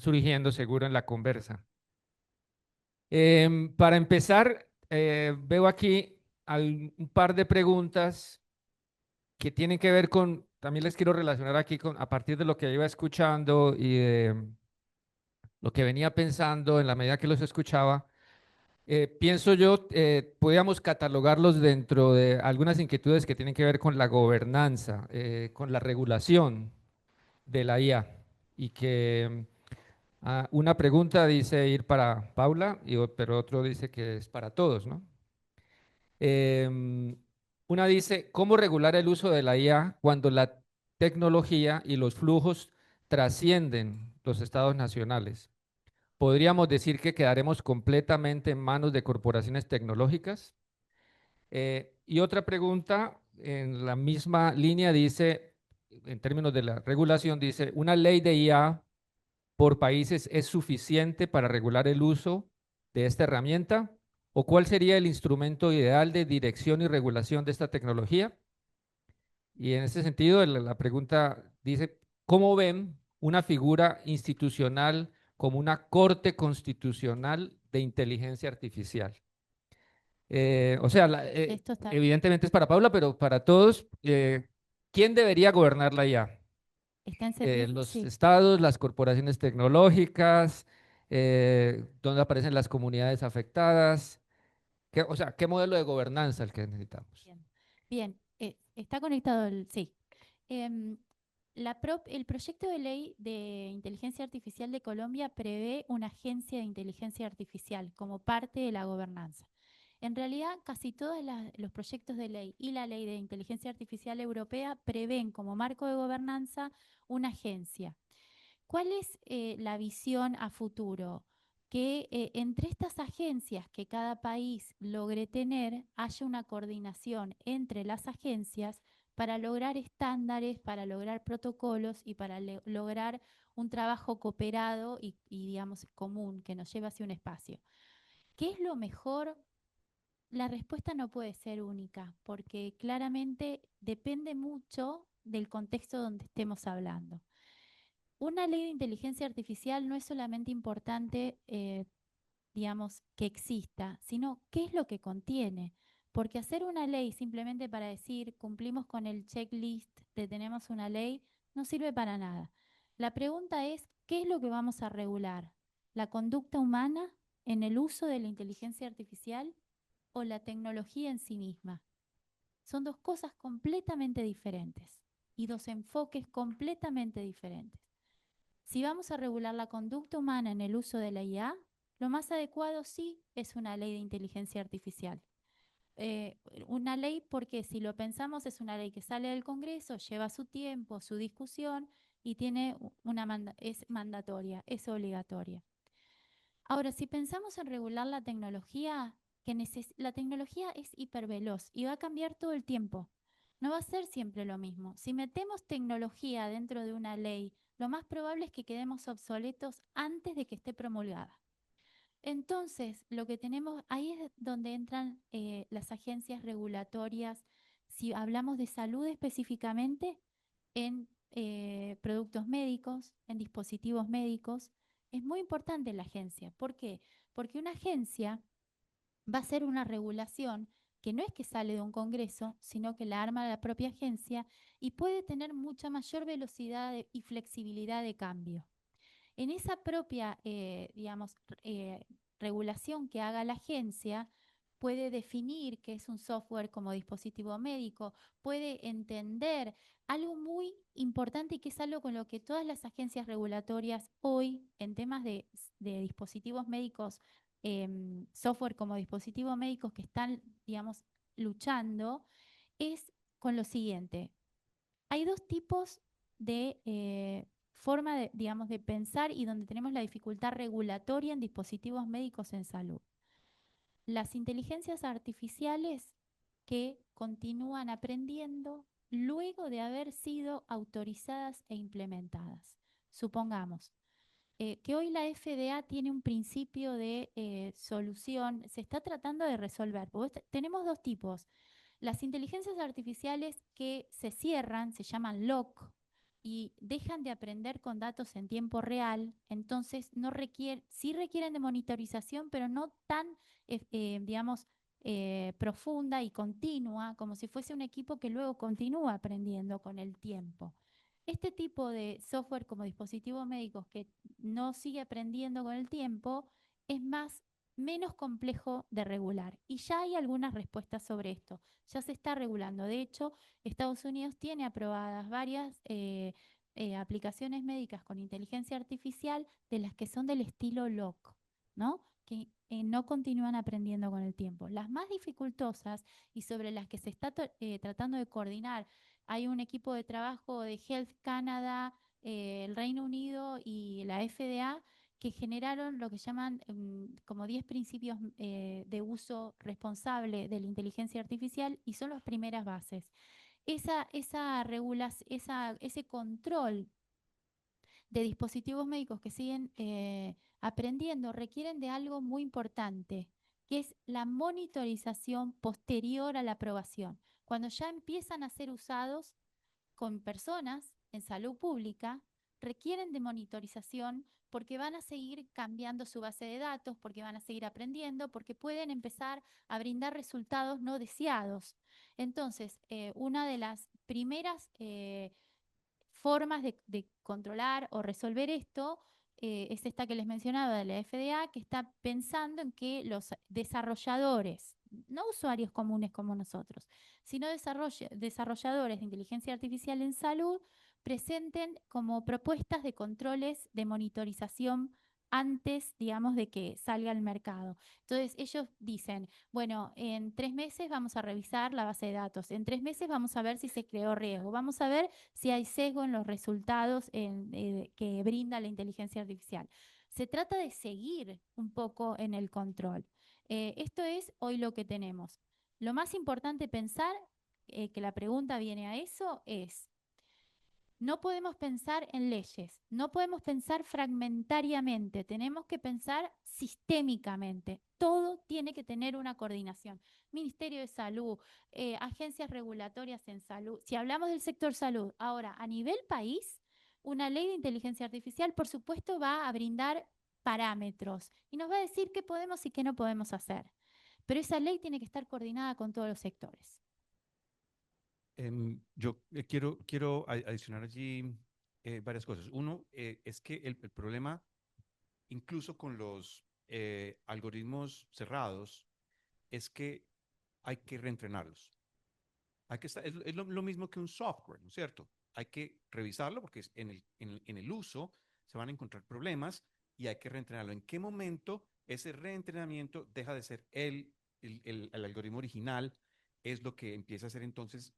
surgiendo seguro en la conversa. Para empezar, veo aquí un par de preguntas que tienen que ver con, también les quiero relacionar aquí con, a partir de lo que iba escuchando y de lo que venía pensando en la medida que los escuchaba. Pienso yo, podríamos catalogarlos dentro de algunas inquietudes que tienen que ver con la gobernanza, con la regulación de la IA. Y que una pregunta dice ir para Paula, pero otro dice que es para todos, ¿no? Em, una dice, ¿cómo regular el uso de la IA cuando la tecnología y los flujos trascienden los estados nacionales? ¿Podríamos decir que quedaremos completamente en manos de corporaciones tecnológicas? Y otra pregunta en la misma línea dice, en términos de la regulación, dice, ¿una ley de IA por países es suficiente para regular el uso de esta herramienta? ¿O cuál sería el instrumento ideal de dirección y regulación de esta tecnología? Y en ese sentido, la pregunta dice, ¿cómo ven una figura institucional como una corte constitucional de inteligencia artificial? O sea, Esto está evidentemente es para Paula, pero para todos, ¿quién debería gobernar la IA? Está encendido, Los sí. estados, las corporaciones tecnológicas, dónde aparecen las comunidades afectadas. O sea, ¿qué modelo de gobernanza el que necesitamos? Bien, bien, está conectado sí. Em, el proyecto de ley de inteligencia artificial de Colombia prevé una agencia de inteligencia artificial como parte de la gobernanza. En realidad, casi todos los proyectos de ley y la ley de inteligencia artificial europea prevén como marco de gobernanza una agencia. ¿Cuál es la visión a futuro? Que entre estas agencias que cada país logre tener, haya una coordinación entre las agencias para lograr estándares, para lograr protocolos y para lograr un trabajo cooperado digamos, común que nos lleve hacia un espacio. ¿Qué es lo mejor? La respuesta no puede ser única, porque claramente depende mucho del contexto donde estemos hablando. Una ley de inteligencia artificial no es solamente importante, digamos, que exista, sino qué es lo que contiene. Porque hacer una ley simplemente para decir cumplimos con el checklist de tenemos una ley no sirve para nada. La pregunta es, ¿qué es lo que vamos a regular? ¿La conducta humana en el uso de la inteligencia artificial o la tecnología en sí misma? Son dos cosas completamente diferentes y dos enfoques completamente diferentes. Si vamos a regular la conducta humana en el uso de la IA, lo más adecuado sí es una ley de inteligencia artificial. Una ley porque si lo pensamos es una ley que sale del Congreso, lleva su tiempo, su discusión y es mandatoria, es obligatoria. Ahora, si pensamos en regular la tecnología, la tecnología es hiperveloz y va a cambiar todo el tiempo. No va a ser siempre lo mismo. Si metemos tecnología dentro de una ley, lo más probable es que quedemos obsoletos antes de que esté promulgada. Entonces, lo que tenemos, ahí es donde entran las agencias regulatorias, si hablamos de salud específicamente, en productos médicos, en dispositivos médicos. Es muy importante la agencia. ¿Por qué? Porque una agencia va a ser una regulación que no es que sale de un congreso, sino que la arma la propia agencia y puede tener mucha mayor velocidad y flexibilidad de cambio. En esa propia, digamos, regulación que haga la agencia, puede definir qué es un software como dispositivo médico, puede entender algo muy importante y que es algo con lo que todas las agencias regulatorias hoy en temas de dispositivos médicos, software como dispositivos médicos que están, digamos, luchando, es con lo siguiente. Hay dos tipos de forma de, digamos, de pensar y donde tenemos la dificultad regulatoria en dispositivos médicos en salud. Las inteligencias artificiales que continúan aprendiendo luego de haber sido autorizadas e implementadas. Supongamos que hoy la FDA tiene un principio de solución, se está tratando de resolver. Tenemos dos tipos. Las inteligencias artificiales que se cierran, se llaman lock, y dejan de aprender con datos en tiempo real, entonces no requiere, sí requieren de monitorización, pero no tan, digamos, profunda y continua, como si fuese un equipo que luego continúa aprendiendo con el tiempo. Este tipo de software como dispositivos médicos que no sigue aprendiendo con el tiempo es menos complejo de regular. Y ya hay algunas respuestas sobre esto. Ya se está regulando. De hecho, Estados Unidos tiene aprobadas varias aplicaciones médicas con inteligencia artificial de las que son del estilo LOC, ¿no? Que no continúan aprendiendo con el tiempo. Las más dificultosas y sobre las que se está tratando de coordinar, hay un equipo de trabajo de Health Canada, el Reino Unido y la FDA que generaron lo que llaman como 10 principios de uso responsable de la inteligencia artificial y son las primeras bases. Ese control de dispositivos médicos que siguen aprendiendo requieren de algo muy importante, que es la monitorización posterior a la aprobación. Cuando ya empiezan a ser usados con personas en salud pública, requieren de monitorización porque van a seguir cambiando su base de datos, porque van a seguir aprendiendo, porque pueden empezar a brindar resultados no deseados. Entonces, una de las primeras formas de controlar o resolver esto es esta que les mencionaba de la FDA, que está pensando en que los desarrolladores, no usuarios comunes como nosotros, sino desarrolladores de inteligencia artificial en salud, presenten como propuestas de controles de monitorización antes, digamos, de que salga al mercado. Entonces, ellos dicen, bueno, en 3 meses vamos a revisar la base de datos, en 3 meses vamos a ver si se creó riesgo, vamos a ver si hay sesgo en los resultados que brinda la inteligencia artificial. Se trata de seguir un poco en el control. Esto es hoy lo que tenemos. Lo más importante pensar, que la pregunta viene a eso, es no podemos pensar en leyes, no podemos pensar fragmentariamente, tenemos que pensar sistémicamente. Todo tiene que tener una coordinación. Ministerio de Salud, agencias regulatorias en salud. Si hablamos del sector salud, ahora a nivel país, una ley de inteligencia artificial, por supuesto, va a brindar parámetros y nos va a decir qué podemos y qué no podemos hacer. Pero esa ley tiene que estar coordinada con todos los sectores. Yo quiero adicionar allí varias cosas. Uno, es que el problema, incluso con los algoritmos cerrados, es que hay que reentrenarlos. Es lo mismo que un software, ¿no es cierto? Hay que revisarlo porque en el uso se van a encontrar problemas y hay que reentrenarlo. ¿En qué momento ese reentrenamiento deja de ser el algoritmo original? Es lo que empieza a ser entonces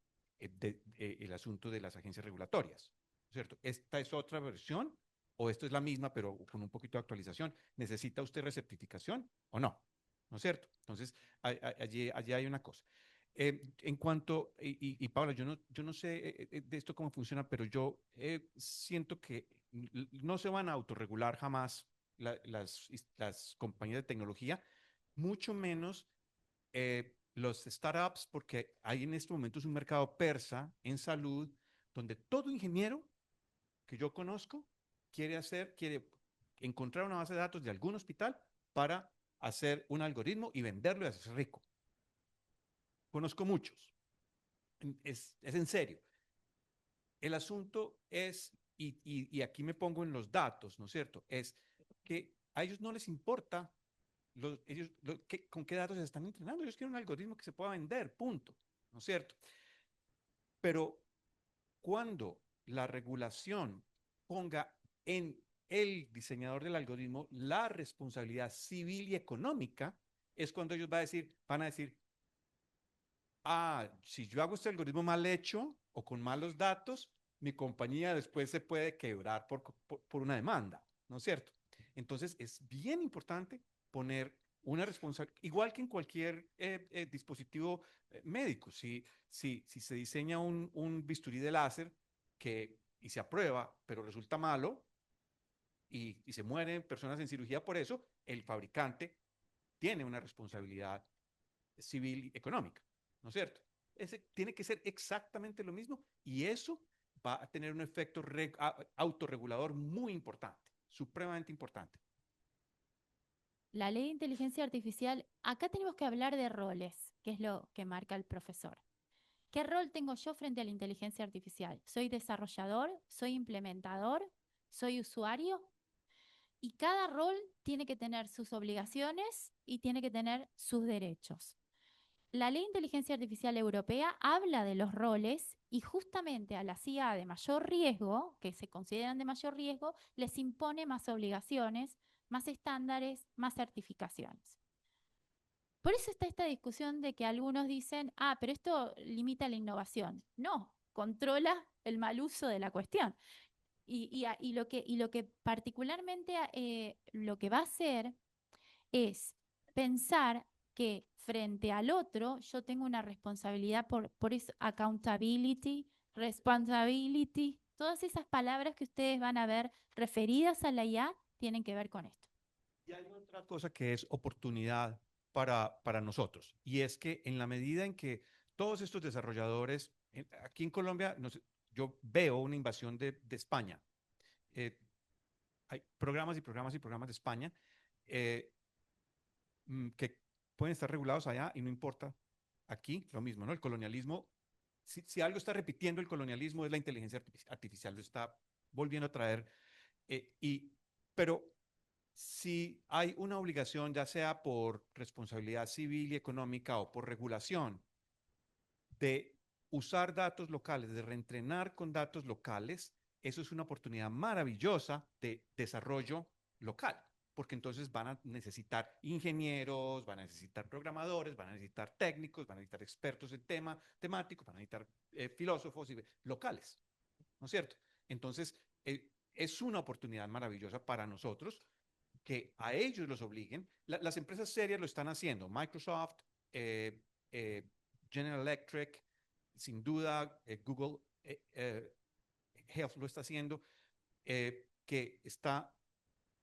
el asunto de las agencias regulatorias, ¿no es cierto? ¿Esta es otra versión o esto es la misma pero con un poquito de actualización? ¿Necesita usted recertificación o no? ¿No es cierto? Entonces, allí hay una cosa. En cuanto, Paula, yo no sé de esto cómo funciona, pero yo siento que no se van a autorregular jamás las compañías de tecnología, mucho menos los startups, porque hay en este momento un mercado persa en salud donde todo ingeniero que yo conozco quiere encontrar una base de datos de algún hospital para hacer un algoritmo y venderlo y hacerse rico. Conozco muchos. Es en serio. El asunto es, y aquí me pongo en los datos, ¿no es cierto? Es que a ellos no les importa con qué datos se están entrenando. Ellos quieren un algoritmo que se pueda vender, punto, ¿no es cierto? Pero cuando la regulación ponga en el diseñador del algoritmo la responsabilidad civil y económica, es cuando ellos van a decir, si yo hago este algoritmo mal hecho o con malos datos, mi compañía después se puede quebrar por una demanda, ¿no es cierto? Entonces es bien importante poner una responsabilidad, igual que en cualquier dispositivo médico. Si se diseña un bisturí de láser y se aprueba, pero resulta malo y se mueren personas en cirugía por eso, el fabricante tiene una responsabilidad civil y económica, ¿no es cierto? Tiene que ser exactamente lo mismo y eso va a tener un efecto autorregulador muy importante, supremamente importante. La ley de inteligencia artificial, acá tenemos que hablar de roles, que es lo que marca el profesor. ¿Qué rol tengo yo frente a la inteligencia artificial? ¿Soy desarrollador? ¿Soy implementador? ¿Soy usuario? Y cada rol tiene que tener sus obligaciones y tiene que tener sus derechos. La Ley de Inteligencia Artificial Europea habla de los roles y justamente a las IA de mayor riesgo, que se consideran de mayor riesgo, les impone más obligaciones, más estándares, más certificaciones. Por eso está esta discusión de que algunos dicen, pero esto limita la innovación. No, controla el mal uso de la cuestión. Y lo que particularmente lo que va a hacer es pensar que frente al otro yo tengo una responsabilidad por eso, accountability, responsibility, todas esas palabras que ustedes van a ver referidas a la IA tienen que ver con esto. Y hay otra cosa que es oportunidad para nosotros, y es que en la medida en que todos estos desarrolladores, aquí en Colombia, yo veo una invasión de España. Hay programas y programas y programas de España eh, que pueden estar regulados allá y no importa. Aquí lo mismo, ¿no? El colonialismo, si algo está repitiendo el colonialismo es la inteligencia artificial, lo está volviendo a traer. Pero si hay una obligación, ya sea por responsabilidad civil y económica o por regulación, de usar datos locales, de reentrenar con datos locales, eso es una oportunidad maravillosa de desarrollo local, porque entonces van a necesitar ingenieros, van a necesitar programadores, van a necesitar técnicos, van a necesitar expertos en temáticos, van a necesitar filósofos locales, ¿no es cierto? Entonces, es una oportunidad maravillosa para nosotros que a ellos los obliguen. Las empresas serias lo están haciendo. Microsoft, eh, eh, General Electric, sin duda, Google Health lo está haciendo, que está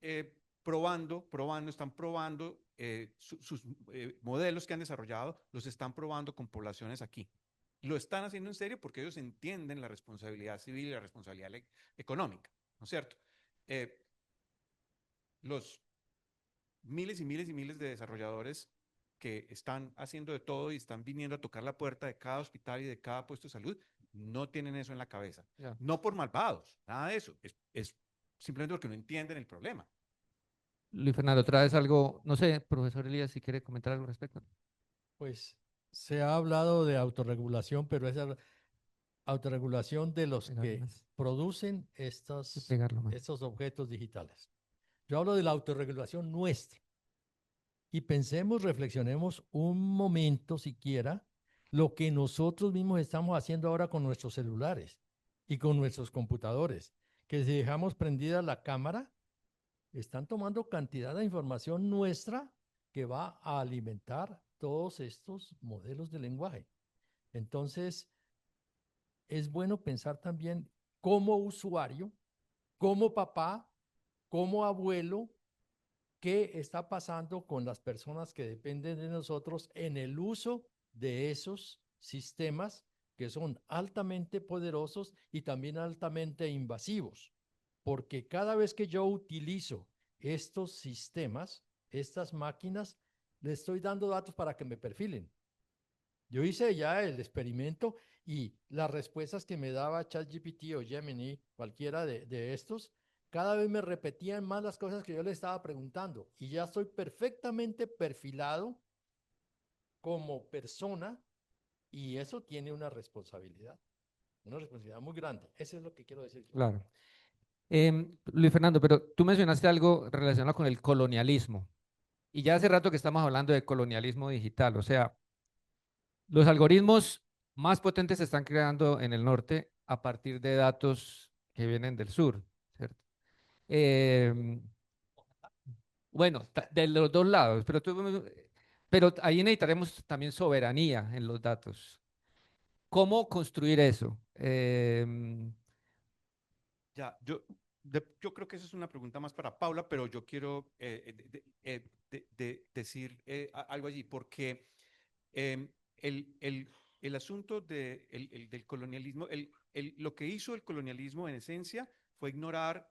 están probando sus modelos que han desarrollado, los están probando con poblaciones aquí. Lo están haciendo en serio porque ellos entienden la responsabilidad civil y la responsabilidad económica, ¿no es cierto? Los miles y miles y miles de desarrolladores que están haciendo de todo y están viniendo a tocar la puerta de cada hospital y de cada puesto de salud, no tienen eso en la cabeza. Ya. No por malvados, nada de eso. Es simplemente porque no entienden el problema. Luis Fernando, ¿traes algo? No sé, profesor Elías, si quiere comentar algo al respecto. Pues se ha hablado de autorregulación, pero esa autorregulación de los Pegarlo que más, producen pegarlo más. estos objetos digitales. Yo hablo de la autorregulación nuestra. Y pensemos, reflexionemos un momento siquiera lo que nosotros mismos estamos haciendo ahora con nuestros celulares y con nuestros computadores, que si dejamos prendida la cámara, están tomando cantidad de información nuestra que va a alimentar todos estos modelos de lenguaje. Entonces, es bueno pensar también como usuario, como papá, como abuelo, qué está pasando con las personas que dependen de nosotros en el uso de esos sistemas que son altamente poderosos y también altamente invasivos. Porque cada vez que yo utilizo estos sistemas, estas máquinas, le estoy dando datos para que me perfilen. Yo hice ya el experimento y las respuestas que me daba ChatGPT o Gemini, cualquiera de estos, cada vez me repetían más las cosas que yo le estaba preguntando y ya estoy perfectamente perfilado como persona y eso tiene una responsabilidad muy grande. Eso es lo que quiero decir. Claro. Luis Fernando, pero tú mencionaste algo relacionado con el colonialismo. Y ya hace rato que estamos hablando de colonialismo digital. O sea, los algoritmos más potentes se están creando en el norte a partir de datos que vienen del sur, ¿cierto? Em, bueno, de los dos lados, pero ahí necesitaremos también soberanía en los datos. ¿Cómo construir eso? Ya, yo creo que esa es una pregunta más para Paula, pero yo quiero decir algo allí, porque em, el asunto del colonialismo, lo que hizo el colonialismo en esencia fue ignorar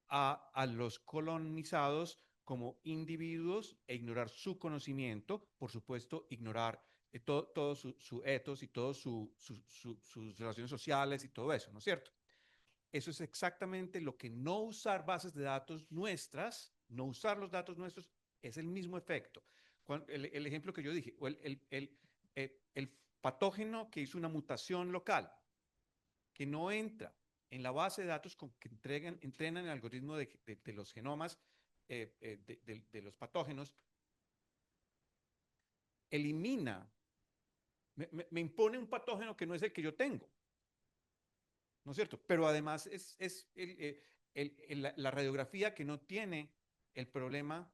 a los colonizados como individuos e ignorar su conocimiento, por supuesto, ignorar todo su ethos y todas sus relaciones sociales y todo eso, ¿no es cierto? Eso es exactamente lo que no usar bases de datos nuestras, no usar los datos nuestros, es el mismo efecto. El ejemplo que yo dije, o el patógeno que hizo una mutación local, que no entra en la base de datos con que entrenan el algoritmo de los genomas de los patógenos, elimina, me impone un patógeno que no es el que yo tengo, ¿no es cierto? Pero además es la radiografía que no tiene el problema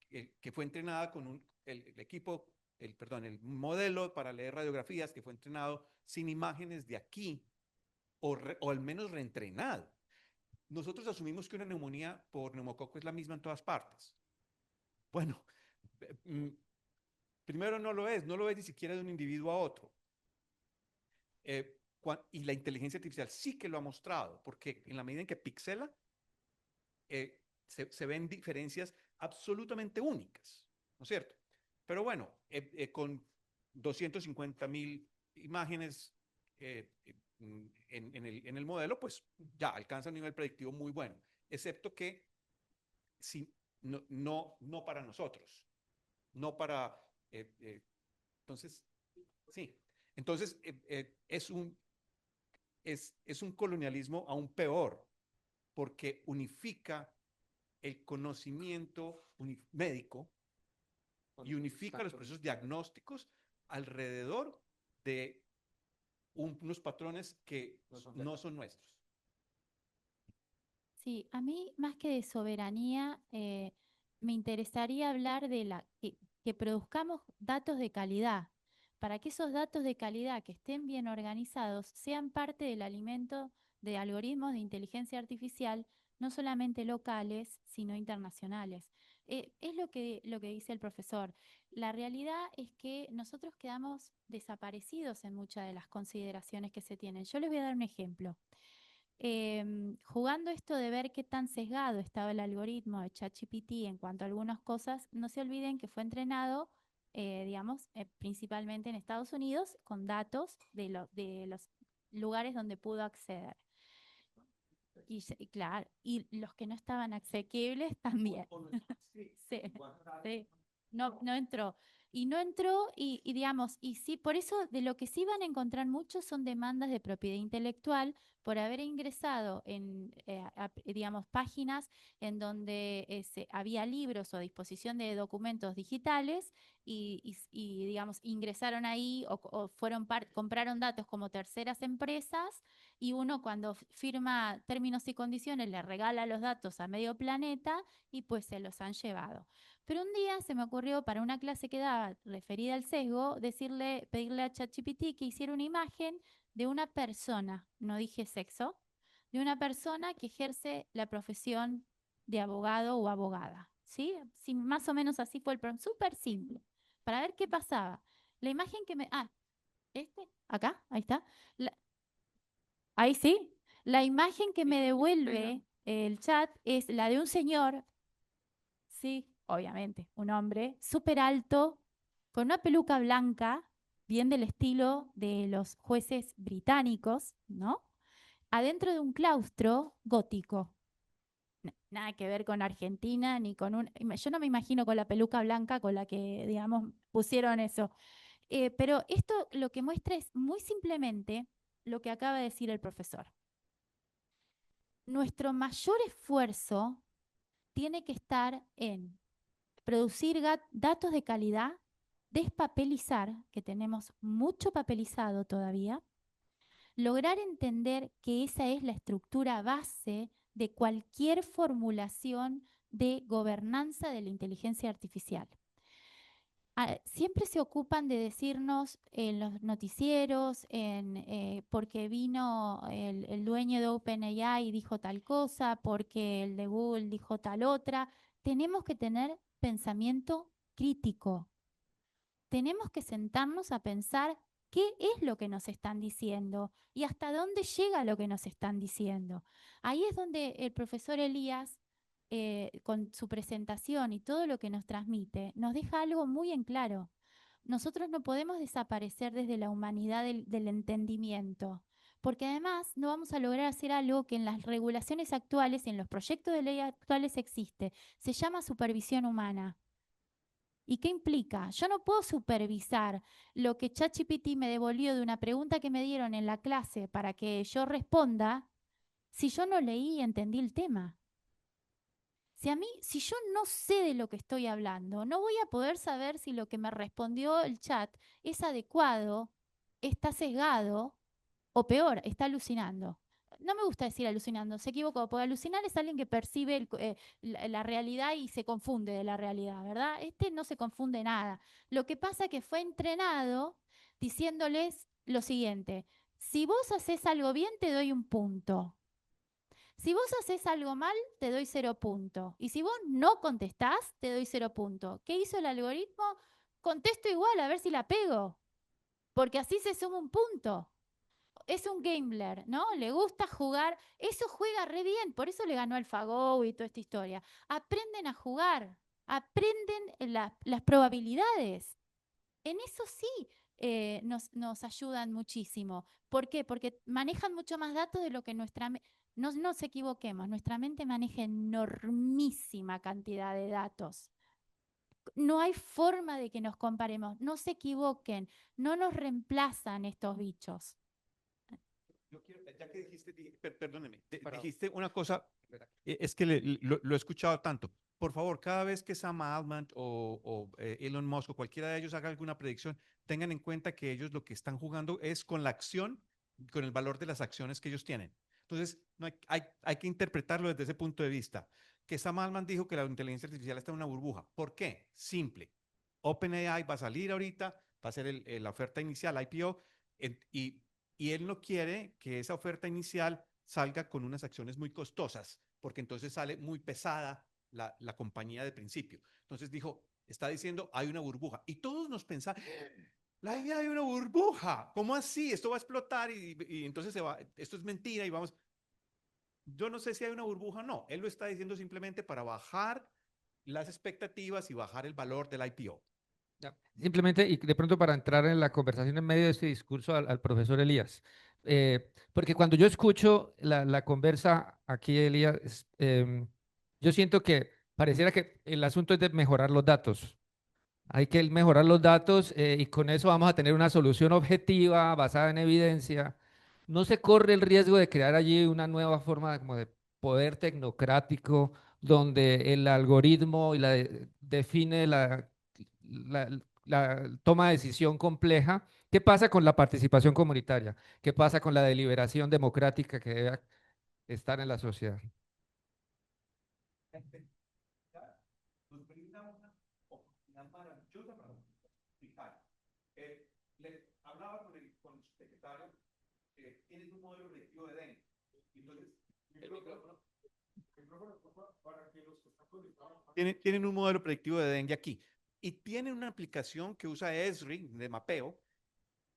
que fue entrenada con el equipo, el modelo para leer radiografías que fue entrenado sin imágenes de aquí, o al menos reentrenado. Nosotros asumimos que una neumonía por neumococo es la misma en todas partes. Bueno, primero no lo es ni siquiera de un individuo a otro. Y la inteligencia artificial sí que lo ha mostrado, porque en la medida en que pixela, se ven diferencias absolutamente únicas, ¿no es cierto? Pero bueno, con 250.000 imágenes en el modelo, pues ya alcanza un nivel predictivo muy bueno, excepto que no para nosotros, no para... entonces, sí, entonces es un colonialismo aún peor, porque unifica el conocimiento médico y unifica los procesos diagnósticos alrededor de unos patrones que no son nuestros. Sí, a mí más que de soberanía, me interesaría hablar de que produzcamos datos de calidad, para que esos datos de calidad que estén bien organizados sean parte del alimento de algoritmos de inteligencia artificial, no solamente locales, sino internacionales. Es lo que dice el profesor. La realidad es que nosotros quedamos desaparecidos en muchas de las consideraciones que se tienen. Yo les voy a dar un ejemplo. Jugando esto de ver qué tan sesgado estaba el algoritmo de ChatGPT en cuanto a algunas cosas, no se olviden que fue entrenado, digamos, principalmente en Estados Unidos, con datos de los lugares donde pudo acceder. Y claro, y los que no estaban asequibles también. Sí, sí. No entró. Y no entró y digamos, y sí, por eso de lo que sí van a encontrar muchos son demandas de propiedad intelectual por haber ingresado en, digamos, páginas en donde había libros o disposición de documentos digitales y digamos, ingresaron ahí o compraron datos como terceras empresas y uno cuando firma términos y condiciones le regala los datos a medio planeta y pues se los han llevado. Pero un día se me ocurrió para una clase que daba referida al sesgo, pedirle a ChatGPT que hiciera una imagen de una persona, no dije sexo, de una persona que ejerce la profesión de abogado o abogada. ¿Sí? Sí, más o menos así fue el programa, súper simple, para ver qué pasaba. La imagen que me... acá, ahí está. Ahí sí. La imagen que me devuelve el chat es la de un señor, sí, obviamente, un hombre, súper alto, con una peluca blanca, bien del estilo de los jueces británicos, ¿no? Adentro de un claustro gótico. Nada que ver con Argentina, ni con yo no me imagino con la peluca blanca con la que, digamos, pusieron eso. Pero esto lo que muestra es muy simplemente lo que acaba de decir el profesor. Nuestro mayor esfuerzo tiene que estar en producir datos de calidad, despapelizar, que tenemos mucho papelizado todavía, lograr entender que esa es la estructura base de cualquier formulación de gobernanza de la inteligencia artificial. Siempre se ocupan de decirnos en los noticieros, porque vino el dueño de OpenAI y dijo tal cosa, porque el de Google dijo tal otra. Tenemos que tener pensamiento crítico. Tenemos que sentarnos a pensar qué es lo que nos están diciendo y hasta dónde llega lo que nos están diciendo. Ahí es donde el profesor Elías, con su presentación y todo lo que nos transmite, nos deja algo muy en claro. Nosotros no podemos desaparecer desde la humanidad del entendimiento, porque además no vamos a lograr hacer algo que en las regulaciones actuales y en los proyectos de ley actuales existe. Se llama supervisión humana. ¿Y qué implica? Yo no puedo supervisar lo que ChatGPT me devolvió de una pregunta que me dieron en la clase para que yo responda si yo no leí y entendí el tema. Si yo no sé de lo que estoy hablando, no voy a poder saber si lo que me respondió el chat es adecuado, está sesgado o peor, está alucinando. No me gusta decir alucinando, se equivocó, porque alucinar es alguien que percibe la realidad y se confunde de la realidad, ¿verdad? Este no se confunde nada. Lo que pasa es que fue entrenado diciéndoles lo siguiente: si vos haces algo bien, te doy un punto. Si vos haces algo mal, te doy 0 puntos. Y si vos no contestás, te doy 0 puntos. ¿Qué hizo el algoritmo? Contesto igual, a ver si la pego. Porque así se suma un punto. Es un gambler, ¿no? Le gusta jugar. Eso juega re bien. Por eso le ganó AlphaGo y toda esta historia. Aprenden a jugar. Aprenden las probabilidades. En eso sí nos ayudan muchísimo. ¿Por qué? Porque manejan mucho más datos de lo que no nos equivoquemos, nuestra mente maneja enormísima cantidad de datos. No hay forma de que nos comparemos, no se equivoquen, no nos reemplazan estos bichos. Yo quiero, ya que dijiste, perdóneme, dijiste una cosa, es que lo he escuchado tanto. Por favor, cada vez que Sam Altman o Elon Musk o cualquiera de ellos haga alguna predicción, tengan en cuenta que ellos lo que están jugando es con la acción, con el valor de las acciones que ellos tienen. Entonces, no hay que interpretarlo desde ese punto de vista. Que Sam Altman dijo que la inteligencia artificial está en una burbuja. ¿Por qué? Simple. OpenAI va a salir ahorita, va a ser la oferta inicial, IPO, y él no quiere que esa oferta inicial salga con unas acciones muy costosas, porque entonces sale muy pesada la compañía de principio. Entonces dijo, está diciendo, hay una burbuja. Y todos nos pensamos, la idea hay una burbuja. ¿Cómo así? Esto va a explotar y entonces esto es mentira y vamos. Yo no sé si hay una burbuja o no. Él lo está diciendo simplemente para bajar las expectativas y bajar el valor del IPO. Ya, simplemente, y de pronto para entrar en la conversación en medio de este discurso al profesor Elías, porque cuando yo escucho la conversa aquí, Elías, yo siento que pareciera que el asunto es de mejorar los datos. Hay que mejorar los datos y con eso vamos a tener una solución objetiva, basada en evidencia. No se corre el riesgo de crear allí una nueva forma como de poder tecnocrático, donde el algoritmo define la toma de decisión compleja. ¿Qué pasa con la participación comunitaria? ¿Qué pasa con la deliberación democrática que debe estar en la sociedad? Nos brinda una oportunidad maravillosa para explicar. Le hablaba con el secretario, tienen un modelo predictivo de dengue. Entonces, tienen un modelo predictivo de dengue aquí. Y tienen una aplicación que usa Esri de mapeo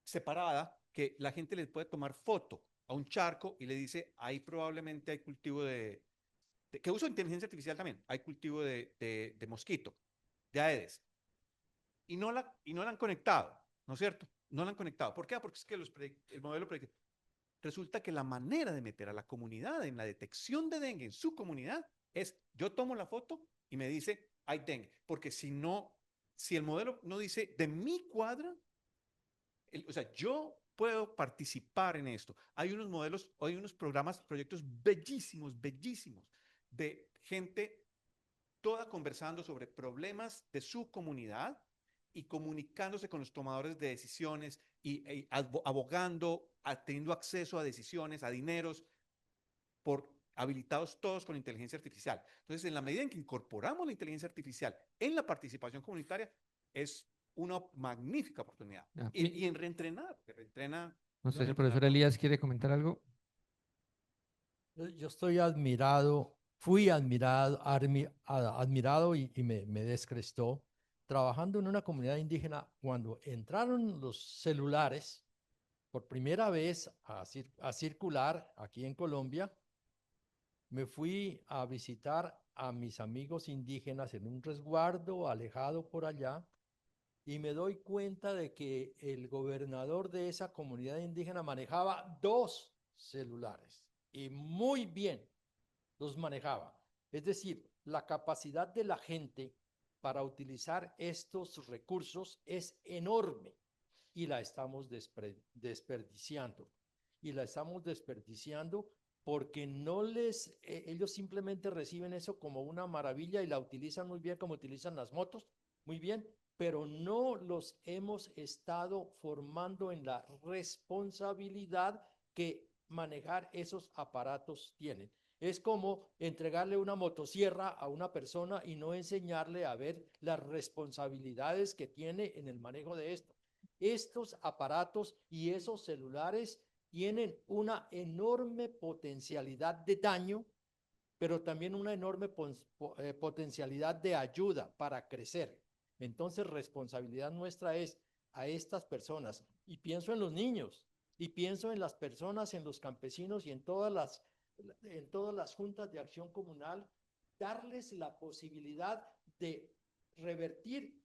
separada, que la gente le puede tomar foto a un charco y le dice, ahí probablemente hay cultivo que usa inteligencia artificial también, hay cultivo de mosquito, de Aedes. Y no la han conectado, ¿no es cierto? No la han conectado. ¿Por qué? Porque es que el modelo predictivo. Resulta que la manera de meter a la comunidad en la detección de dengue en su comunidad es, yo tomo la foto y me dice, hay dengue. Porque si el modelo no dice de mi cuadra, o sea, yo puedo participar en esto. Hay unos modelos, hay unos programas, proyectos bellísimos, bellísimos, de gente toda conversando sobre problemas de su comunidad y comunicándose con los tomadores de decisiones y abogando, teniendo acceso a decisiones, a dineros, habilitados todos con inteligencia artificial. Entonces, en la medida en que incorporamos la inteligencia artificial en la participación comunitaria, es una magnífica oportunidad. Ya, Y en reentrenar, porque reentrena. no sé si el profesor Elías quiere comentar algo. Yo estoy admirado, fui admirado, admirado y me descrestó trabajando en una comunidad indígena, cuando entraron los celulares por primera vez a circular aquí en Colombia, me fui a visitar a mis amigos indígenas en un resguardo alejado por allá y me doy cuenta de que el gobernador de esa comunidad indígena manejaba 2 celulares y muy bien los manejaba. Es decir, la capacidad de la gente para utilizar estos recursos es enorme y la estamos desperdiciando. Y la estamos desperdiciando porque ellos simplemente reciben eso como una maravilla y la utilizan muy bien como utilizan las motos, muy bien, pero no los hemos estado formando en la responsabilidad que manejar esos aparatos tienen. Es como entregarle una motosierra a una persona y no enseñarle a ver las responsabilidades que tiene en el manejo de esto. Estos aparatos y esos celulares tienen una enorme potencialidad de daño, pero también una enorme potencialidad de ayuda para crecer. Entonces, responsabilidad nuestra es a estas personas, y pienso en los niños, y pienso en las personas, en los campesinos y en todas las juntas de acción comunal, darles la posibilidad de revertir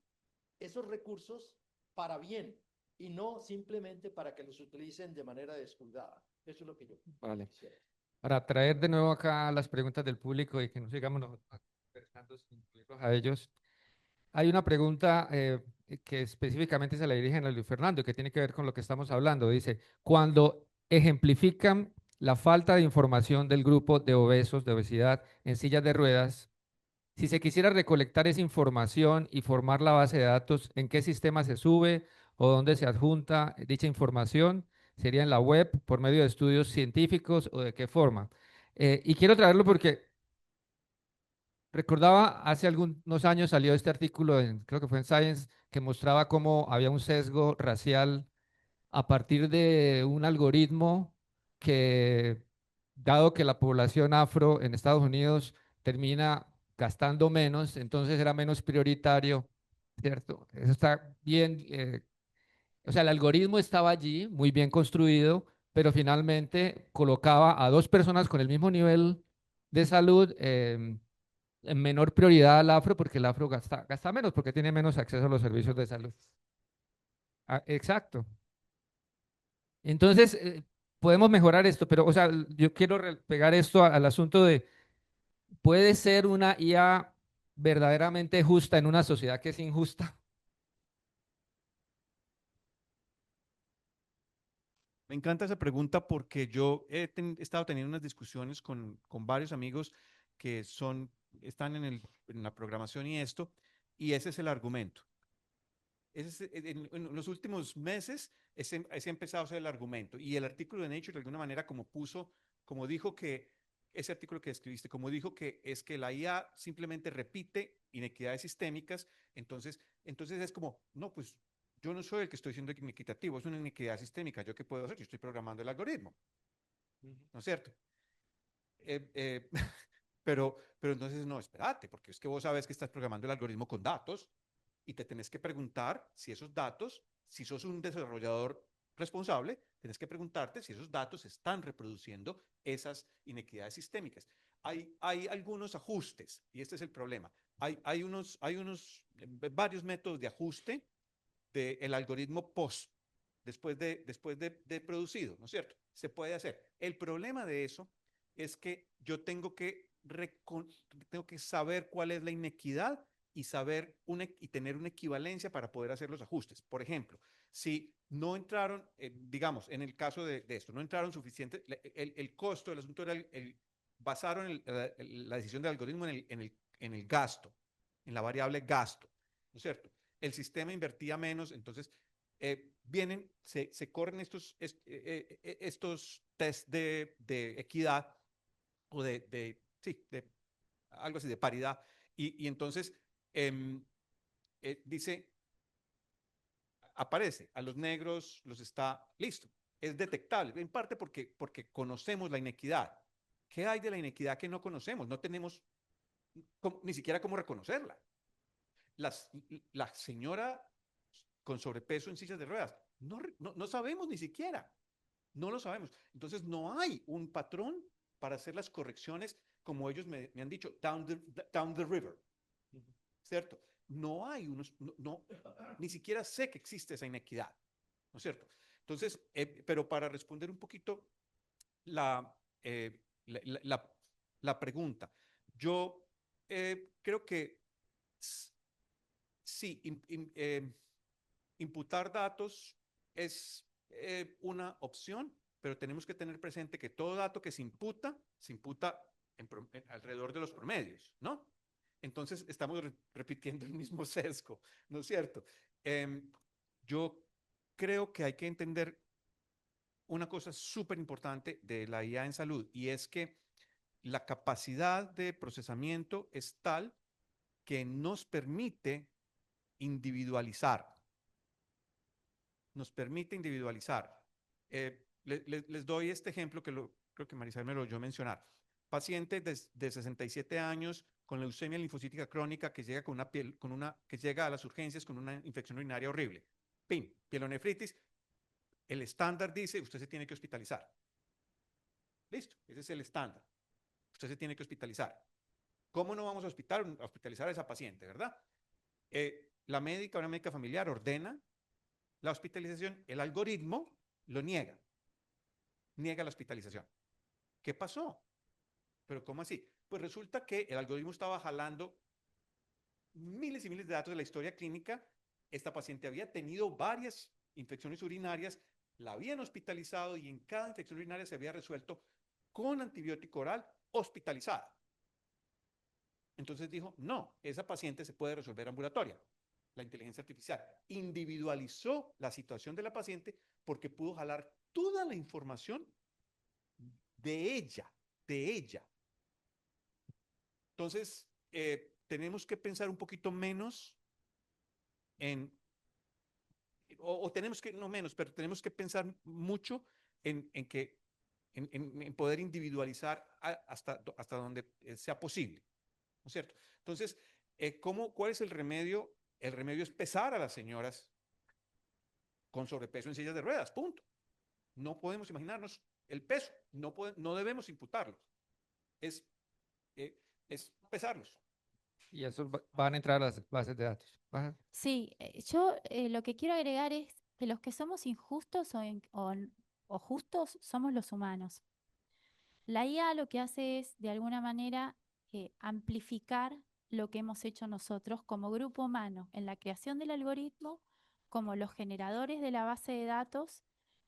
esos recursos para bien y no simplemente para que los utilicen de manera descuidada. Eso es lo que yo Vale. quisiera. Para traer de nuevo acá las preguntas del público y que no sigamos conversando sin incluirlos a ellos, hay una pregunta que específicamente se la dirigen a Luis Fernando, que tiene que ver con lo que estamos hablando. Dice, cuando ejemplifican la falta de información del grupo de obesos, de obesidad, en sillas de ruedas, si se quisiera recolectar esa información y formar la base de datos, ¿en qué sistema se sube o dónde se adjunta dicha información? ¿Sería en la web, por medio de estudios científicos o de qué forma? Y quiero traerlo porque recordaba hace algunos años salió este artículo, creo que fue en Science, que mostraba cómo había un sesgo racial a partir de un algoritmo que, dado que la población afro en Estados Unidos termina gastando menos, entonces era menos prioritario, ¿cierto? Eso está bien, o sea, el algoritmo estaba allí, muy bien construido, pero finalmente colocaba a 2 personas con el mismo nivel de salud en menor prioridad al afro, porque el afro gasta menos, porque tiene menos acceso a los servicios de salud. Ah, exacto. Entonces, podemos mejorar esto, pero, o sea, yo quiero pegar esto al asunto de, ¿puede ser una IA verdaderamente justa en una sociedad que es injusta? Me encanta esa pregunta porque yo he estado teniendo unas discusiones con varios amigos que están en la programación y ese es el argumento. En los últimos meses, ese ha empezado a ser el argumento. Y el artículo de Nature, de alguna manera, como dijo que, ese artículo que escribiste, como dijo que es que la IA simplemente repite inequidades sistémicas, entonces es como, no, pues yo no soy el que estoy siendo inequitativo, es una inequidad sistémica. ¿Yo qué puedo hacer? Yo estoy programando el algoritmo, ¿no es cierto? Pero entonces, no, espérate, porque es que vos sabes que estás programando el algoritmo con datos y te tenés que preguntar si esos datos, si sos un desarrollador responsable, tenés que preguntarte si esos datos están reproduciendo esas inequidades sistémicas. Hay algunos ajustes, y este es el problema. Hay varios métodos de ajuste del algoritmo después de producido, ¿no es cierto? Se puede hacer. El problema de eso es que yo tengo que saber cuál es la inequidad y tener una equivalencia para poder hacer los ajustes. Por ejemplo, si no entraron, digamos, en el caso de esto, no entraron suficientes, el costo del asunto era basaron la decisión del algoritmo en el gasto, en la variable gasto, ¿no es cierto? El sistema invertía menos, entonces se corren estos test de equidad o sí, de algo así, de paridad, y entonces dice, aparece, a los negros los está listo, es detectable, en parte porque conocemos la inequidad. ¿Qué hay de la inequidad que no conocemos? No tenemos ni siquiera cómo reconocerla. la señora con sobrepeso en sillas de ruedas. No sabemos ni siquiera. No lo sabemos. Entonces, no hay un patrón para hacer las correcciones como ellos me han dicho, down the river. ¿Cierto? No hay unos, ni siquiera sé que existe esa inequidad. ¿No es cierto? Entonces, pero para responder un poquito la, eh, la, la, la, la pregunta, yo creo que sí, imputar datos es una opción, pero tenemos que tener presente que todo dato que se imputa alrededor de los promedios, ¿no? Entonces estamos repitiendo el mismo sesgo, ¿no es cierto? Yo creo que hay que entender una cosa súper importante de la IA en salud y es que la capacidad de procesamiento es tal que nos permite individualizar. Nos permite individualizar. Les doy este ejemplo que creo que Marisol me lo oyó mencionar. Paciente de 67 años con leucemia linfocítica crónica que llega que llega a las urgencias con una infección urinaria horrible. PIN, pielonefritis. El estándar dice, usted se tiene que hospitalizar. Listo, ese es el estándar. Usted se tiene que hospitalizar. ¿Cómo no vamos a hospitalizar a esa paciente, verdad? La médica, una médica familiar, ordena la hospitalización, el algoritmo lo niega la hospitalización. ¿Qué pasó? ¿Pero cómo así? Pues resulta que el algoritmo estaba jalando miles y miles de datos de la historia clínica. Esta paciente había tenido varias infecciones urinarias, la habían hospitalizado y en cada infección urinaria se había resuelto con antibiótico oral hospitalizada. Entonces dijo, no, esa paciente se puede resolver ambulatoria. La inteligencia artificial individualizó la situación de la paciente porque pudo jalar toda la información de ella, de ella. Entonces, tenemos que pensar un poquito menos en, o tenemos que, no menos, pero tenemos que pensar mucho en poder individualizar hasta donde sea posible, ¿no es cierto? Entonces, ¿cuál es el remedio? El remedio es pesar a las señoras con sobrepeso en sillas de ruedas, punto. No podemos imaginarnos el peso, no debemos imputarlo. Es pesarlos. Y esos van a entrar a las bases de datos. Sí, yo lo que quiero agregar es que los que somos injustos o justos somos los humanos. La IA lo que hace es, de alguna manera, amplificar lo que hemos hecho nosotros como grupo humano en la creación del algoritmo, como los generadores de la base de datos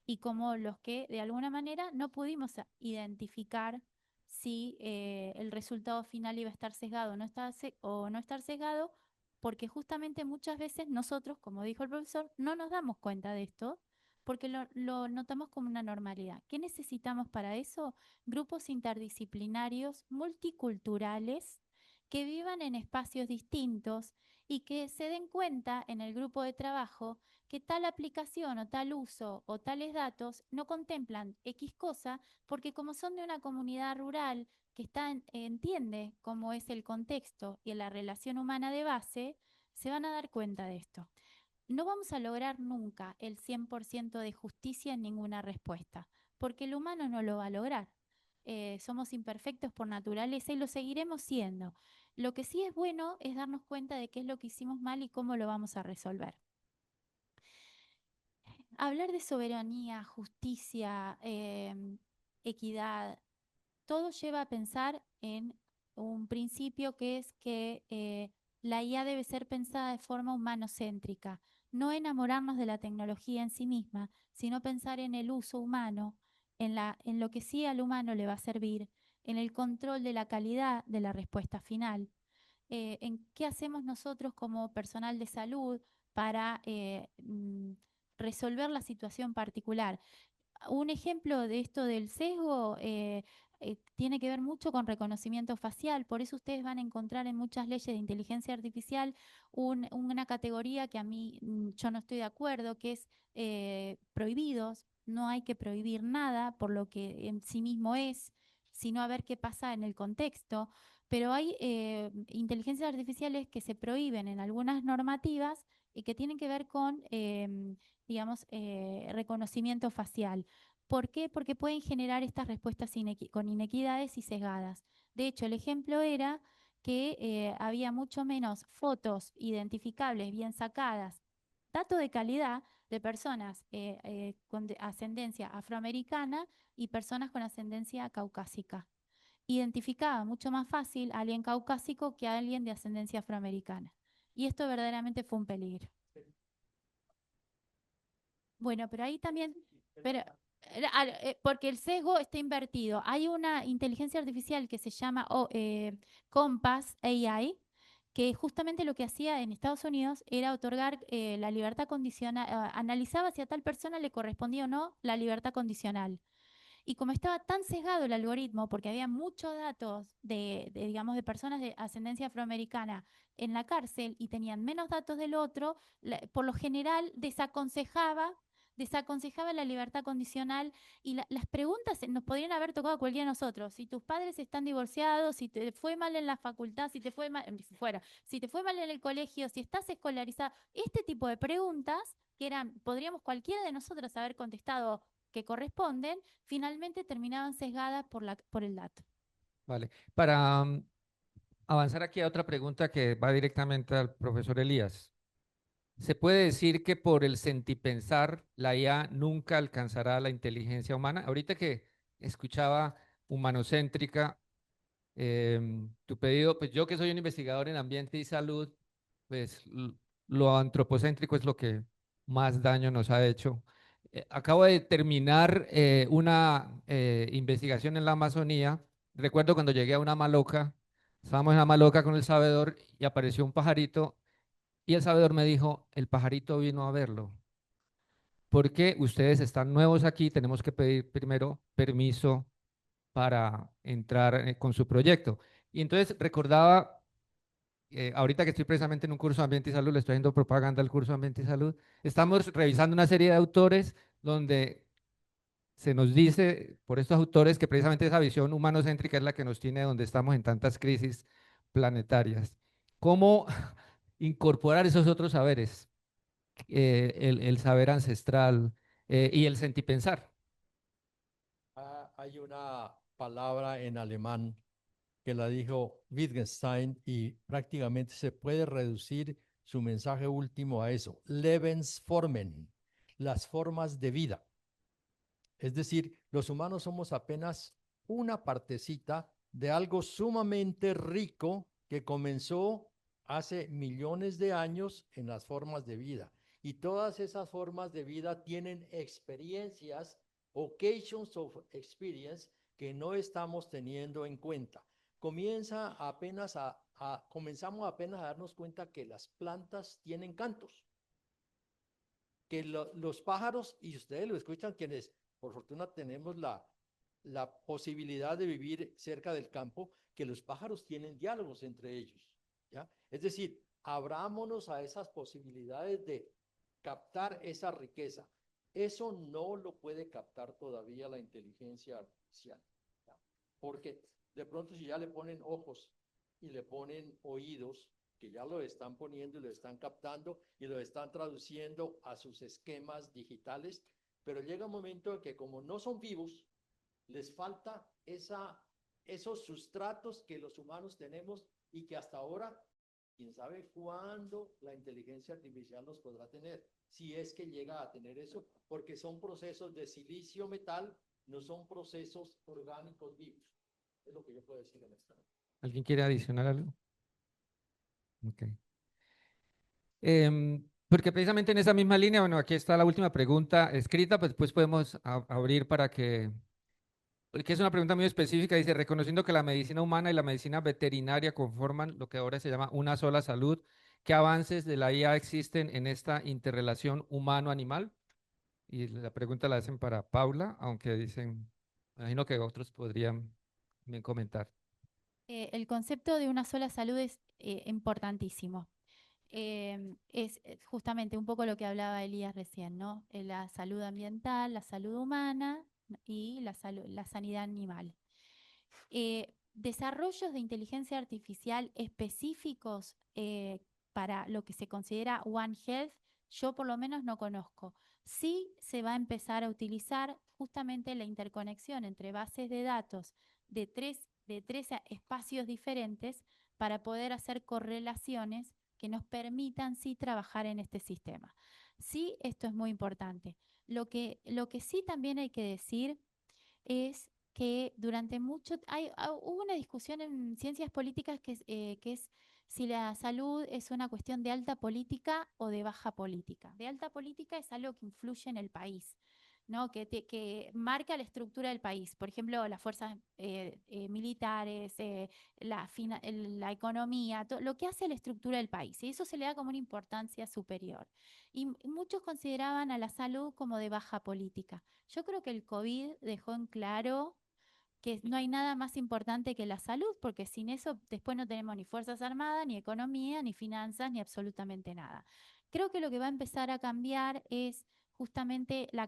y como los que, de alguna manera, no pudimos identificar si el resultado final iba a estar sesgado o no estar sesgado, porque justamente muchas veces nosotros, como dijo el profesor, no nos damos cuenta de esto porque lo notamos como una normalidad. ¿Qué necesitamos para eso? Grupos interdisciplinarios, multiculturales, que vivan en espacios distintos y que se den cuenta en el grupo de trabajo que tal aplicación o tal uso o tales datos no contemplan X cosa, porque como son de una comunidad rural que entiende cómo es el contexto y la relación humana de base, se van a dar cuenta de esto. No vamos a lograr nunca el 100% de justicia en ninguna respuesta, porque el humano no lo va a lograr. Somos imperfectos por naturaleza y lo seguiremos siendo. Lo que sí es bueno es darnos cuenta de qué es lo que hicimos mal y cómo lo vamos a resolver. Hablar de soberanía, justicia, equidad, todo lleva a pensar en un principio que es que la IA debe ser pensada de forma humanocéntrica, no enamorarnos de la tecnología en sí misma, sino pensar en el uso humano, en lo que sí al humano le va a servir, en el control de la calidad de la respuesta final, en qué hacemos nosotros como personal de salud para resolver la situación particular. Un ejemplo de esto del sesgo tiene que ver mucho con reconocimiento facial, por eso ustedes van a encontrar en muchas leyes de inteligencia artificial una categoría que a mí yo no estoy de acuerdo, que es prohibidos. No hay que prohibir nada por lo que en sí mismo es. sino a ver qué pasa en el contexto. Pero hay inteligencias artificiales que se prohíben en algunas normativas y que tienen que ver con, digamos, reconocimiento facial. ¿Por qué? Porque pueden generar estas respuestas con inequidades y sesgadas. De hecho, el ejemplo era que había mucho menos fotos identificables, bien sacadas, datos de calidad de personas con ascendencia afroamericana y personas con ascendencia caucásica. Identificaba mucho más fácil a alguien caucásico que a alguien de ascendencia afroamericana. Y esto verdaderamente fue un peligro. Bueno, pero ahí también, pero, porque el sesgo está invertido. Hay una inteligencia artificial que se llama Compass AI, que justamente lo que hacía en Estados Unidos era otorgar la libertad condicional, analizaba si a tal persona le correspondía o no la libertad condicional. Y como estaba tan sesgado el algoritmo, porque había muchos datos digamos, de personas de ascendencia afroamericana en la cárcel y tenían menos datos del otro, por lo general desaconsejaba la libertad condicional y las preguntas nos podrían haber tocado a cualquiera de nosotros. Si tus padres están divorciados, si te fue mal en la facultad, si te fue mal, si te fue mal en el colegio, si estás escolarizado, este tipo de preguntas que podríamos cualquiera de nosotros haber contestado que corresponden, finalmente terminaban sesgadas por el dato. Vale. Para avanzar aquí a otra pregunta que va directamente al profesor Elías. ¿Se puede decir que por el sentipensar la IA nunca alcanzará la inteligencia humana? Ahorita que escuchaba humanocéntrica, tu pedido, pues yo que soy un investigador en ambiente y salud, pues lo antropocéntrico es lo que más daño nos ha hecho. Acabo de terminar una investigación en la Amazonía. Recuerdo cuando llegué a una maloca, estábamos en la maloca con el sabedor y apareció un pajarito y el sabedor me dijo, el pajarito vino a verlo. Porque ustedes están nuevos aquí, tenemos que pedir primero permiso para entrar con su proyecto. Y entonces recordaba, ahorita que estoy precisamente en un curso de ambiente y salud, le estoy haciendo propaganda al curso de ambiente y salud, estamos revisando una serie de autores donde se nos dice por estos autores que precisamente esa visión humanocéntrica es la que nos tiene donde estamos en tantas crisis planetarias. ¿Cómo incorporar esos otros saberes? El saber ancestral y el sentipensar. Hay una palabra en alemán que la dijo Wittgenstein y prácticamente se puede reducir su mensaje último a eso, Lebensformen, las formas de vida. Es decir, los humanos somos apenas una partecita de algo sumamente rico que comenzó hace millones de años en las formas de vida. Y todas esas formas de vida tienen experiencias, occasions of experience, que no estamos teniendo en cuenta. Comenzamos apenas a darnos cuenta que las plantas tienen cantos, que los pájaros, y ustedes lo escuchan, quienes por fortuna tenemos la posibilidad de vivir cerca del campo, que los pájaros tienen diálogos entre ellos, ¿ya? Es decir, abrámonos a esas posibilidades de captar esa riqueza. Eso no lo puede captar todavía la inteligencia artificial, ¿ya? Porque de pronto si ya le ponen ojos y le ponen oídos, que ya lo están poniendo y lo están captando y lo están traduciendo a sus esquemas digitales, pero llega un momento en que como no son vivos, les falta esos sustratos que los humanos tenemos y que hasta ahora, quién sabe cuándo la inteligencia artificial los podrá tener, si es que llega a tener eso, porque son procesos de silicio metal, no son procesos orgánicos vivos. Es lo que yo puedo decir en esta. ¿Alguien quiere adicionar algo? Ok. Porque precisamente en esa misma línea, bueno, aquí está la última pregunta escrita, pues después podemos abrir para que, porque es una pregunta muy específica, dice, reconociendo que la medicina humana y la medicina veterinaria conforman lo que ahora se llama una sola salud, ¿qué avances de la IA existen en esta interrelación humano-animal? Y la pregunta la hacen para Paula, aunque dicen, imagino que otros podrían bien comentar. El concepto de una sola salud es importantísimo. Es justamente un poco lo que hablaba Elías recién, ¿no? La salud ambiental, la salud humana y la sanidad animal. Desarrollos de inteligencia artificial específicos para lo que se considera One Health, yo por lo menos no conozco. Sí se va a empezar a utilizar justamente la interconexión entre bases de datos de tres espacios diferentes para poder hacer correlaciones que nos permitan sí trabajar en este sistema. Sí, esto es muy importante. Lo que sí también hay que decir es que durante hubo una discusión en ciencias políticas que es si la salud es una cuestión de alta política o de baja política. De alta política es algo que influye en el país, ¿no? Que marca la estructura del país. Por ejemplo, las fuerzas militares, la economía, lo que hace la estructura del país. Y eso se le da como una importancia superior. Y muchos consideraban a la salud como de baja política. Yo creo que el COVID dejó en claro que no hay nada más importante que la salud, porque sin eso después no tenemos ni Fuerzas Armadas, ni economía, ni finanzas, ni absolutamente nada. Creo que lo que va a empezar a cambiar es justamente va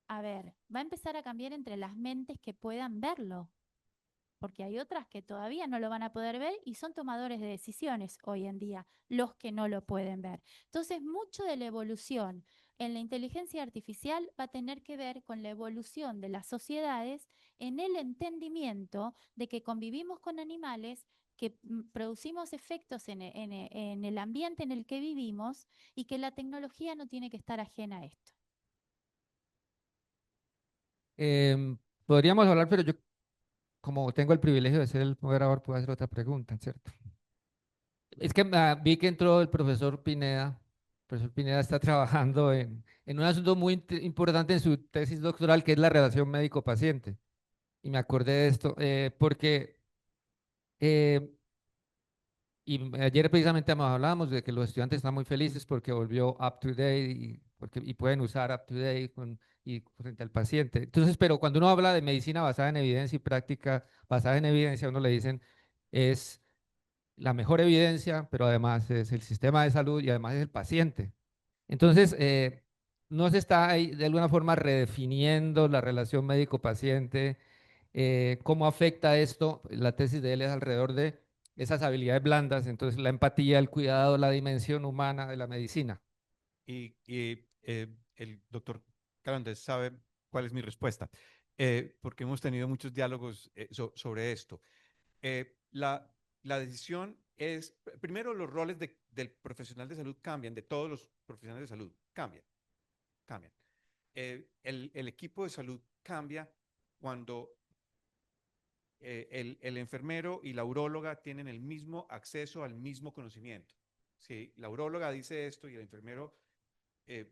a empezar a cambiar entre las mentes que puedan verlo, porque hay otras que todavía no lo van a poder ver y son tomadores de decisiones hoy en día, los que no lo pueden ver. Entonces, mucho de la evolución en la inteligencia artificial va a tener que ver con la evolución de las sociedades en el entendimiento de que convivimos con animales, que producimos efectos en el ambiente en el que vivimos y que la tecnología no tiene que estar ajena a esto. Podríamos hablar, pero yo, como tengo el privilegio de ser el moderador, puedo hacer otra pregunta, ¿cierto? Es que vi que entró el profesor Pineda. El profesor Pineda está trabajando en un asunto muy importante en su tesis doctoral, que es la relación médico-paciente. Y me acordé de esto, porque eh, ayer precisamente hablábamos de que los estudiantes están muy felices porque volvió up to date y pueden usar up to date y frente al paciente. Entonces, pero cuando uno habla de medicina basada en evidencia y práctica basada en evidencia, a uno le dicen es la mejor evidencia, pero además es el sistema de salud y además es el paciente. Entonces, no se está ahí de alguna forma redefiniendo la relación médico-paciente. ¿Cómo afecta esto? La tesis de él es alrededor de esas habilidades blandas, entonces la empatía, el cuidado, la dimensión humana de la medicina. El doctor Carandes sabe cuál es mi respuesta, porque hemos tenido muchos diálogos sobre esto. La decisión es, primero los roles del profesional de salud cambian, de todos los profesionales de salud cambian. El equipo de salud cambia cuando el enfermero y la uróloga tienen el mismo acceso al mismo conocimiento. Si la uróloga dice esto y el enfermero eh,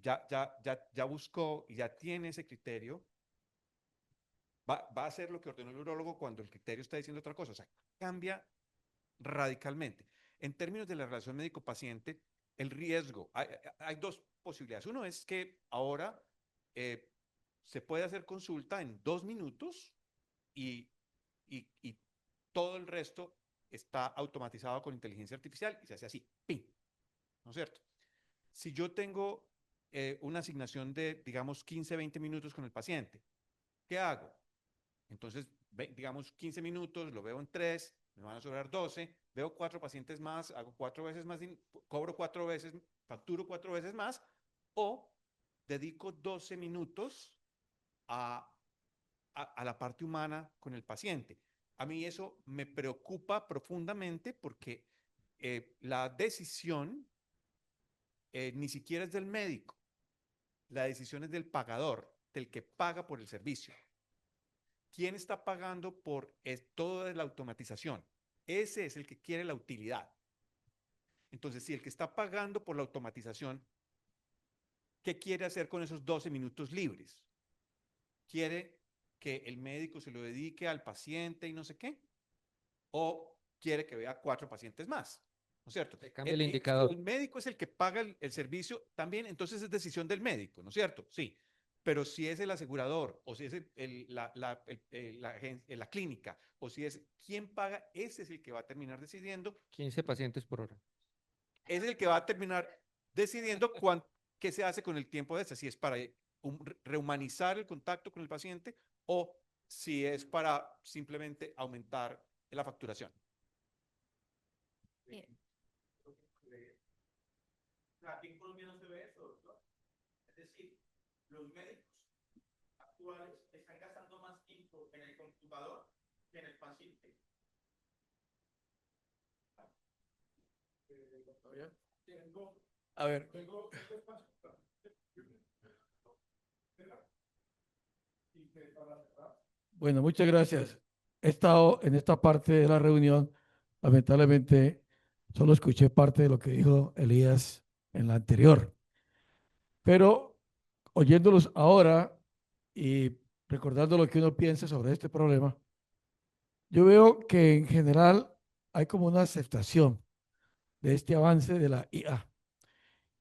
ya buscó y ya tiene ese criterio, va a hacer lo que ordenó el urólogo cuando el criterio está diciendo otra cosa. O sea, cambia radicalmente. En términos de la relación médico-paciente, el riesgo, hay dos posibilidades. Uno es que ahora se puede hacer consulta en 2 minutos y todo el resto está automatizado con inteligencia artificial y se hace así, ¡pim! ¿No es cierto? Si yo tengo una asignación de, digamos, 15, 20 minutos con el paciente, ¿qué hago? Entonces, digamos, 15 minutos, lo veo en 3, me van a sobrar 12, veo 4 pacientes más, hago 4 veces más, cobro 4 veces, facturo 4 veces más, o dedico 12 minutos a la parte humana con el paciente. A mí eso me preocupa profundamente porque la decisión ni siquiera es del médico, la decisión es del pagador, del que paga por el servicio. ¿Quién está pagando por toda la automatización? Ese es el que quiere la utilidad. Entonces, si el que está pagando por la automatización, ¿qué quiere hacer con esos 12 minutos libres? ¿Quiere que el médico se lo dedique al paciente y no sé qué? ¿O quiere que vea 4 pacientes más? ¿No es cierto? Cambia el indicador. El médico es el que paga el servicio también, entonces es decisión del médico, ¿no es cierto? Sí. Pero si es el asegurador, o si es la clínica, o si es quien paga, ese es el que va a terminar decidiendo. 15 pacientes por hora. Es el que va a terminar decidiendo qué se hace con el tiempo de ese, si es para rehumanizar el contacto con el paciente o si es para simplemente aumentar la facturación. Eh, Aquí en Colombia no se ve eso, doctor. Es decir, los médicos actuales están gastando más tiempo en el computador que en el paciente. A ver. Bueno, muchas gracias. He estado en esta parte de la reunión. Lamentablemente, solo escuché parte de lo que dijo Elías en la anterior. Pero oyéndolos ahora y recordando lo que uno piensa sobre este problema, yo veo que en general hay como una aceptación de este avance de la IA.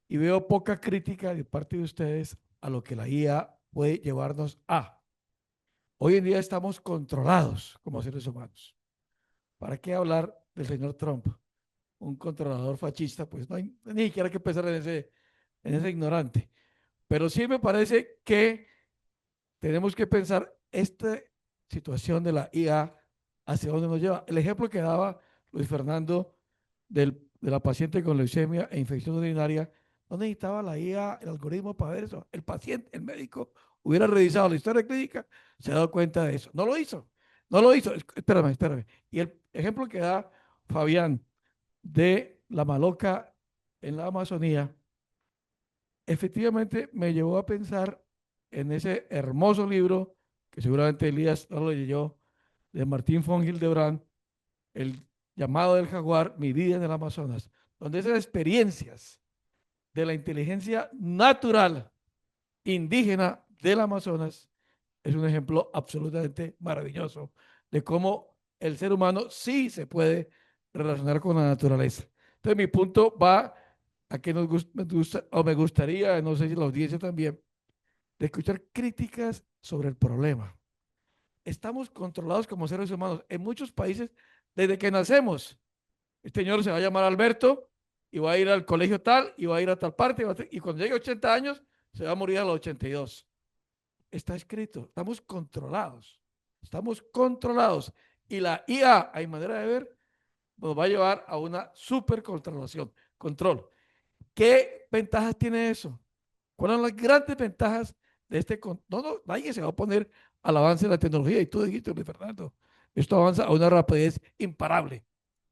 Y veo poca crítica de parte de ustedes a lo que la IA puede llevarnos a. Hoy en día estamos controlados como seres humanos. ¿Para qué hablar del señor Trump? Un controlador fascista, pues no hay ni siquiera que pensar en ese ignorante. Pero sí me parece que tenemos que pensar esta situación de la IA hacia dónde nos lleva. El ejemplo que daba Luis Fernando de la paciente con leucemia e infección urinaria, no necesitaba la IA, el algoritmo para ver eso. El paciente, el médico, hubiera revisado la historia clínica, se ha dado cuenta de eso. No lo hizo, no lo hizo. Espérame. Y el ejemplo que da Fabián de la maloca en la Amazonía, efectivamente me llevó a pensar en ese hermoso libro que seguramente Elías no lo leyó, de Martín von Hildebrand, El llamado del jaguar, mi vida en el Amazonas, donde esas experiencias de la inteligencia natural indígena del Amazonas es un ejemplo absolutamente maravilloso de cómo el ser humano sí se puede relacionar con la naturaleza. Entonces mi punto va a que me gusta, o me gustaría, no sé si la audiencia también, de escuchar críticas sobre el problema. Estamos controlados como seres humanos en muchos países desde que nacemos. Este señor se va a llamar Alberto y va a ir al colegio tal y va a ir a tal parte y cuando llegue a 80 años se va a morir a los 82. Está escrito, estamos controlados. Estamos controlados. Y la IA, hay manera de ver, nos va a llevar a una supercontrolación, control. ¿Qué ventajas tiene eso? ¿Cuáles son las grandes ventajas de este? No, nadie se va a oponer al avance de la tecnología. Y tú dijiste, Luis Fernando, esto avanza a una rapidez imparable.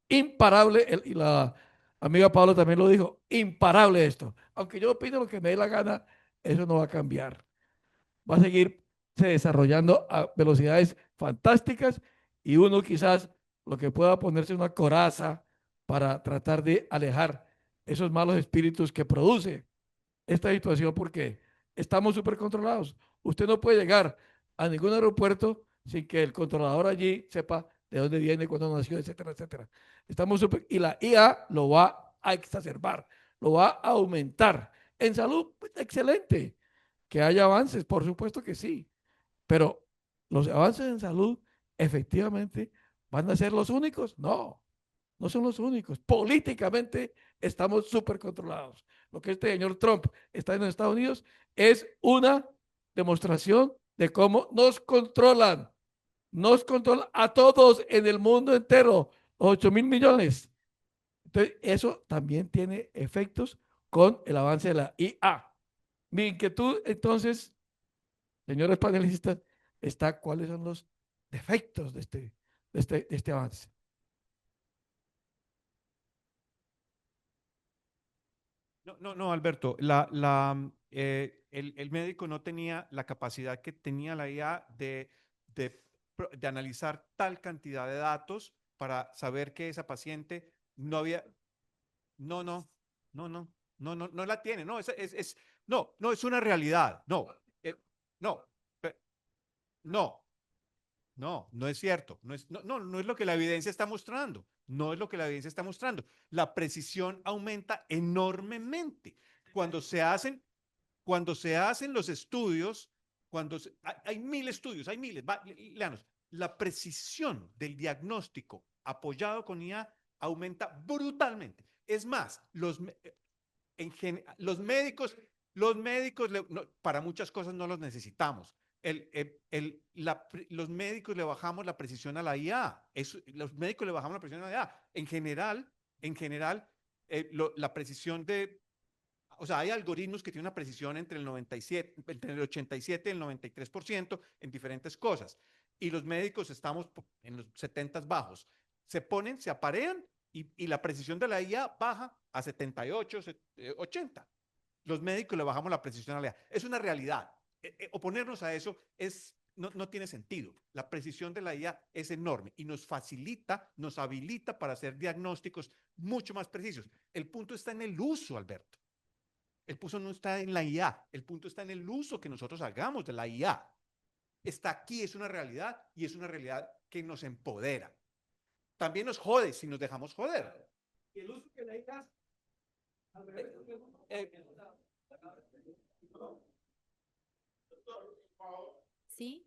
Imparable, y la amiga Pablo también lo dijo, imparable esto. Aunque yo opino lo que me dé la gana, eso no va a cambiar. Va a seguir se desarrollando a velocidades fantásticas y uno quizás lo que pueda ponerse una coraza para tratar de alejar esos malos espíritus que produce esta situación porque estamos súper controlados. Usted no puede llegar a ningún aeropuerto sin que el controlador allí sepa de dónde viene, cuándo nació, etcétera, etcétera. Estamos súper, y la IA lo va a exacerbar, lo va a aumentar. En salud, pues, excelente. Que haya avances, por supuesto que sí, pero los avances en salud efectivamente van a ser los únicos. No, no son los únicos. Políticamente estamos súper controlados. Lo que este señor Trump está en los Estados Unidos es una demostración de cómo nos controlan a todos en el mundo entero, 8.000 millones. Entonces, eso también tiene efectos con el avance de la IA. Mi inquietud, entonces, señores panelistas, está cuáles son los defectos de este avance. No, Alberto, el médico no tenía la capacidad que tenía la IA de analizar tal cantidad de datos para saber que esa paciente no había, no, no, no, no, no la tiene, no, no, es una realidad, no, no, no. No es cierto. No es lo que la evidencia está mostrando. No es lo que la evidencia está mostrando. La precisión aumenta enormemente. Cuando se hacen los estudios, hay 1.000 estudios, hay miles, léanos. La precisión del diagnóstico apoyado con IA aumenta brutalmente. Es más, los médicos para muchas cosas no los necesitamos. los médicos le bajamos la precisión a la IA. Los médicos le bajamos la precisión a la IA. En general, la precisión o sea, hay algoritmos que tienen una precisión entre el 97, entre el 87 y el 93% en diferentes cosas. Y los médicos estamos en los 70 bajos. Se aparean y la precisión de la IA baja a 78, 80. Los médicos le bajamos la precisión a la IA. Es una realidad. Oponernos a eso no tiene sentido. La precisión de la IA es enorme y nos facilita, nos habilita para hacer diagnósticos mucho más precisos. El punto está en el uso, Alberto. El punto no está en la IA, el punto está en el uso que nosotros hagamos de la IA. Está aquí, es una realidad y es una realidad que nos empodera. También nos jode si nos dejamos joder. Y el uso que la IA ¿Sí?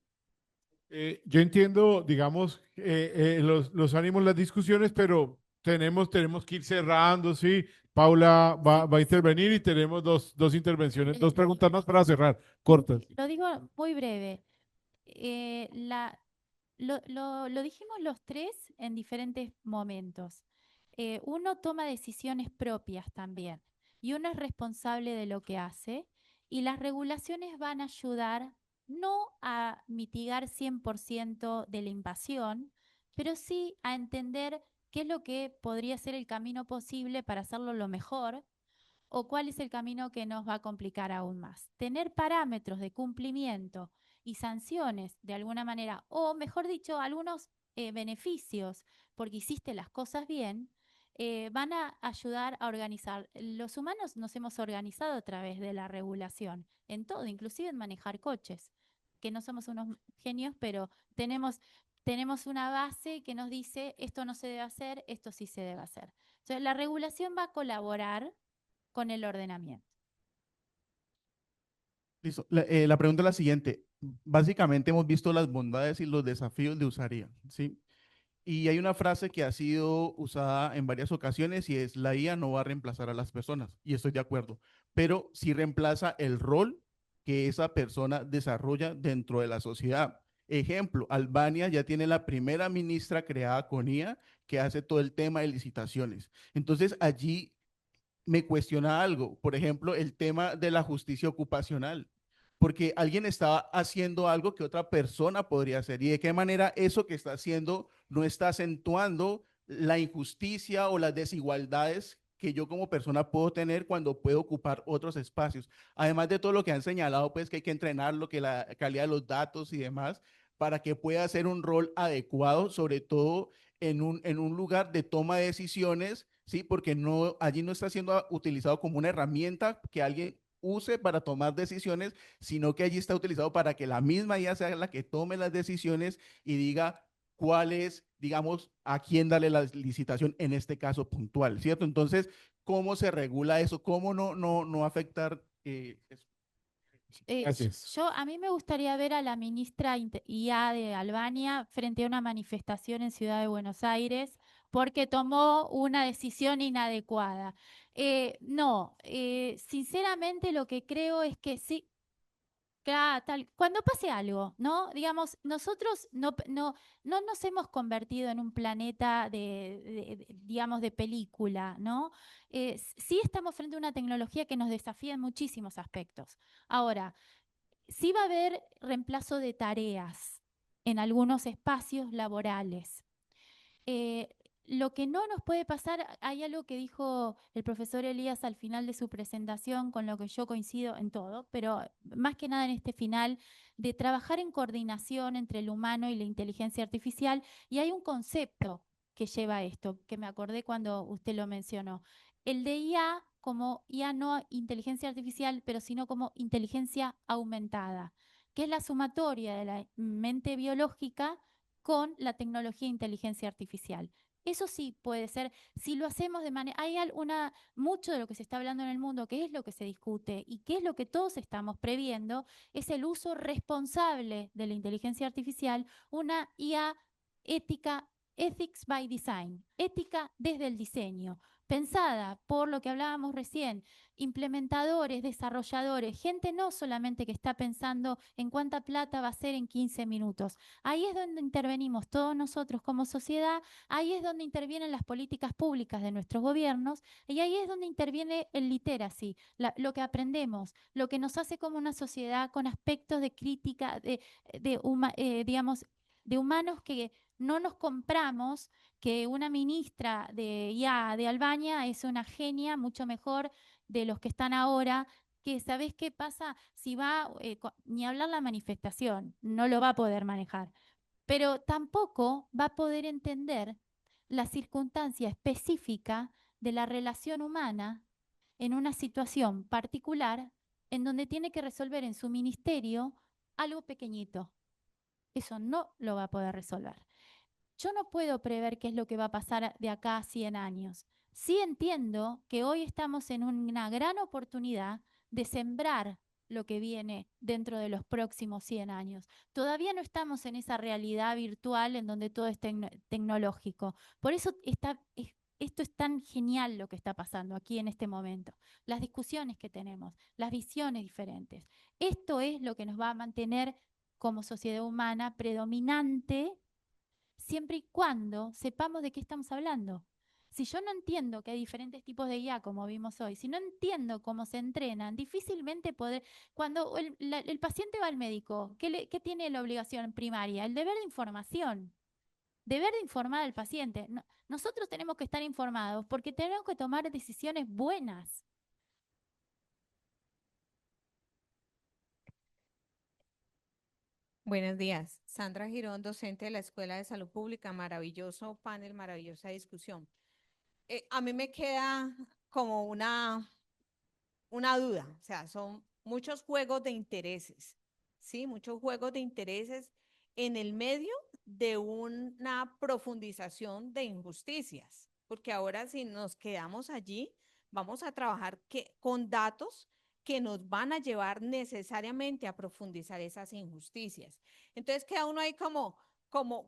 Yo entiendo, digamos, los ánimos, las discusiones, pero tenemos que ir cerrando, ¿sí? Paula va a intervenir y tenemos dos intervenciones, dos preguntas más para cerrar, cortas. Lo digo muy breve. Lo dijimos los tres en diferentes momentos. Uno toma decisiones propias también y uno es responsable de lo que hace y las regulaciones van a ayudar no a mitigar 100% de la invasión, pero sí a entender qué es lo que podría ser el camino posible para hacerlo lo mejor o cuál es el camino que nos va a complicar aún más. Tener parámetros de cumplimiento y sanciones de alguna manera, o mejor dicho, algunos beneficios porque hiciste las cosas bien, van a ayudar a organizar. Los humanos nos hemos organizado a través de la regulación, en todo, inclusive en manejar coches, que no somos unos genios, pero tenemos una base que nos dice esto no se debe hacer, esto sí se debe hacer. Entonces, la regulación va a colaborar con el ordenamiento. Listo. La pregunta es la siguiente. Básicamente hemos visto las bondades y los desafíos de usar IA, ¿sí? Y hay una frase que ha sido usada en varias ocasiones y es: la IA no va a reemplazar a las personas. Y estoy de acuerdo, pero sí reemplaza el rol que esa persona desarrolla dentro de la sociedad. Ejemplo, Albania ya tiene la primera ministra creada con IA que hace todo el tema de licitaciones. Entonces allí me cuestiona algo, por ejemplo, el tema de la justicia ocupacional, porque alguien está haciendo algo que otra persona podría hacer y de qué manera eso que está haciendo no está acentuando la injusticia o las desigualdades que yo como persona puedo tener cuando puedo ocupar otros espacios. Además de todo lo que han señalado, pues que hay que entrenarlo, que la calidad de los datos y demás, para que pueda hacer un rol adecuado, sobre todo en un lugar de toma de decisiones, ¿sí? Porque allí no está siendo utilizado como una herramienta que alguien use para tomar decisiones, sino que allí está utilizado para que la misma IA sea la que tome las decisiones y diga cuál es, digamos, a quién darle la licitación en este caso puntual, ¿cierto? Entonces, ¿cómo se regula eso? ¿Cómo no afectar eso? Gracias. A mí me gustaría ver a la ministra IA de Albania frente a una manifestación en Ciudad de Buenos Aires porque tomó una decisión inadecuada. Sinceramente lo que creo es que sí, cuando pase algo, ¿no? Digamos, nosotros no nos hemos convertido en un planeta digamos, de película, ¿no? Sí estamos frente a una tecnología que nos desafía en muchísimos aspectos. Ahora, sí va a haber reemplazo de tareas en algunos espacios laborales. Lo que no nos puede pasar, hay algo que dijo el profesor Elías al final de su presentación, con lo que yo coincido en todo, pero más que nada en este final, de trabajar en coordinación entre el humano y la inteligencia artificial, y hay un concepto que lleva a esto, que me acordé cuando usted lo mencionó, el de IA como IA no inteligencia artificial, pero sino como inteligencia aumentada, que es la sumatoria de la mente biológica con la tecnología de inteligencia artificial. Eso sí puede ser, si lo hacemos de manera, mucho de lo que se está hablando en el mundo, que es lo que se discute y que es lo que todos estamos previendo, es el uso responsable de la inteligencia artificial, una IA ética, ethics by design, ética desde el diseño. pensada por lo que hablábamos recién, implementadores, desarrolladores, gente no solamente que está pensando en cuánta plata va a ser en 15 minutos. Ahí es donde intervenimos todos nosotros como sociedad, ahí es donde intervienen las políticas públicas de nuestros gobiernos y ahí es donde interviene el literacy, lo que aprendemos, lo que nos hace como una sociedad con aspectos de crítica, digamos, de humanos que no nos compramos que una ministra de IA de Albania es una genia mucho mejor de los que están ahora, que ¿sabés qué pasa? Si va, ni hablar la manifestación, no lo va a poder manejar, pero tampoco va a poder entender la circunstancia específica de la relación humana en una situación particular en donde tiene que resolver en su ministerio algo pequeñito. Eso no lo va a poder resolver. Yo no puedo prever qué es lo que va a pasar de acá a 100 años. Sí entiendo que hoy estamos en una gran oportunidad de sembrar lo que viene dentro de los próximos 100 años. Todavía no estamos en esa realidad virtual en donde todo es tecnológico. Por eso esto es tan genial lo que está pasando aquí en este momento. Las discusiones que tenemos, las visiones diferentes. Esto es lo que nos va a mantener como sociedad humana predominante siempre y cuando sepamos de qué estamos hablando. Si yo no entiendo que hay diferentes tipos de IA, como vimos hoy, si no entiendo cómo se entrenan, difícilmente poder... Cuando el paciente va al médico, ¿qué tiene la obligación primaria? El deber de información. Deber de informar al paciente. Nosotros tenemos que estar informados porque tenemos que tomar decisiones buenas. Buenos días. Sandra Girón, docente de la Escuela de Salud Pública. Maravilloso panel, maravillosa discusión. A mí me queda como una duda, o sea, son muchos juegos de intereses, ¿sí? Muchos juegos de intereses en el medio de una profundización de injusticias, porque ahora si nos quedamos allí, vamos a trabajar con datos que nos van a llevar necesariamente a profundizar esas injusticias. Entonces queda uno ahí como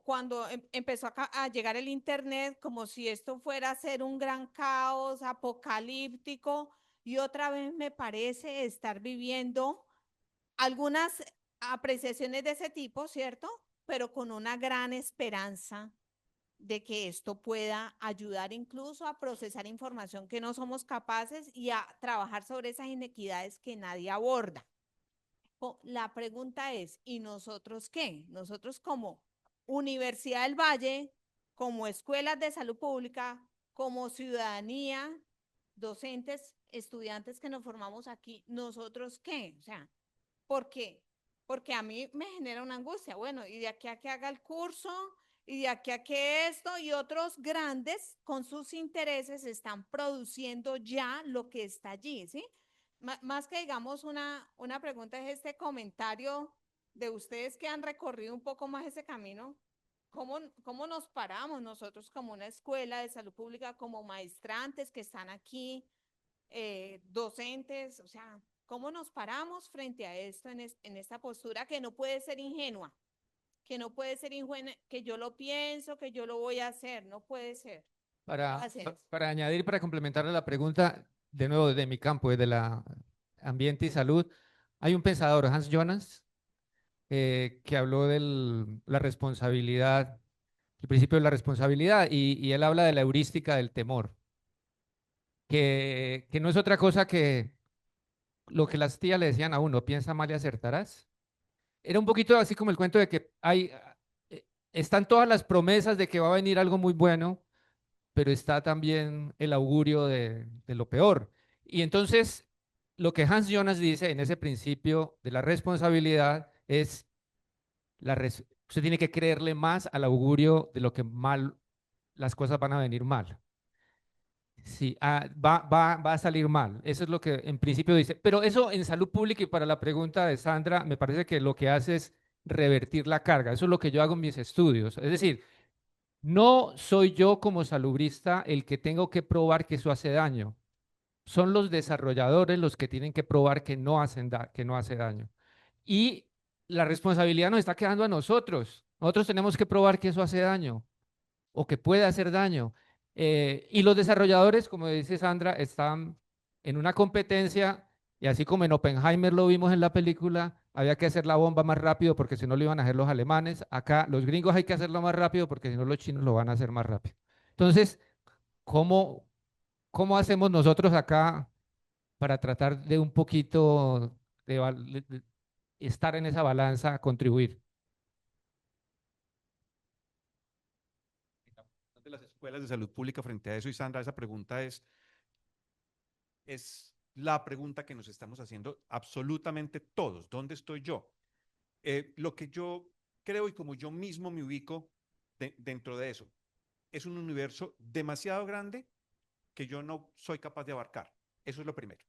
cuando empezó a llegar el Internet, como si esto fuera a ser un gran caos apocalíptico, y otra vez me parece estar viviendo algunas apreciaciones de ese tipo, ¿cierto? Pero con una gran esperanza de que esto pueda ayudar incluso a procesar información que no somos capaces y a trabajar sobre esas inequidades que nadie aborda. La pregunta es, ¿y nosotros qué? Nosotros como Universidad del Valle, como escuelas de salud pública, como ciudadanía, docentes, estudiantes que nos formamos aquí, ¿nosotros qué? O sea, ¿por qué? Porque a mí me genera una angustia. Bueno, y de aquí a que haga el curso, y de aquí a que esto y otros grandes con sus intereses están produciendo ya lo que está allí, ¿sí? Más que digamos una pregunta es este comentario de ustedes que han recorrido un poco más ese camino. ¿Cómo nos paramos nosotros como una escuela de salud pública, como maestrantes que están aquí, docentes? O sea, ¿cómo nos paramos frente a esto en esta postura que no puede ser ingenua? Que no puede ser ingenua, que yo lo pienso, que yo lo voy a hacer, no puede ser. Para añadir, para complementar la pregunta, de nuevo desde mi campo, desde la ambiente y salud, hay un pensador, Hans Jonas, que habló de la responsabilidad, el principio de la responsabilidad, y él habla de la heurística del temor, que no es otra cosa que lo que las tías le decían a uno, piensa mal y acertarás. Era un poquito así como el cuento de que están todas las promesas de que va a venir algo muy bueno, pero está también el augurio de lo peor. Y entonces, lo que Hans Jonas dice en ese principio de la responsabilidad es, usted tiene que creerle más al augurio de lo que mal, las cosas van a venir mal. Sí, va a salir mal. Eso es lo que en principio dice. Pero eso en salud pública, y para la pregunta de Sandra, me parece que lo que hace es revertir la carga. Eso es lo que yo hago en mis estudios. Es decir, no soy yo como salubrista el que tengo que probar que eso hace daño. Son los desarrolladores los que tienen que probar que no que no hace daño. Y la responsabilidad nos está quedando a nosotros. Nosotros tenemos que probar que eso hace daño o que puede hacer daño. Y los desarrolladores, como dice Sandra, están en una competencia y así como en Oppenheimer lo vimos en la película, había que hacer la bomba más rápido porque si no lo iban a hacer los alemanes. Acá los gringos hay que hacerlo más rápido porque si no los chinos lo van a hacer más rápido. Entonces, ¿cómo, cómo hacemos nosotros acá para tratar de un poquito de estar en esa balanza, contribuir? De las escuelas de salud pública frente a eso, y Sandra, esa pregunta es la pregunta que nos estamos haciendo absolutamente todos. ¿Dónde estoy yo? Lo que yo creo y como yo mismo me ubico dentro de eso, es un universo demasiado grande que yo no soy capaz de abarcar. Eso es lo primero.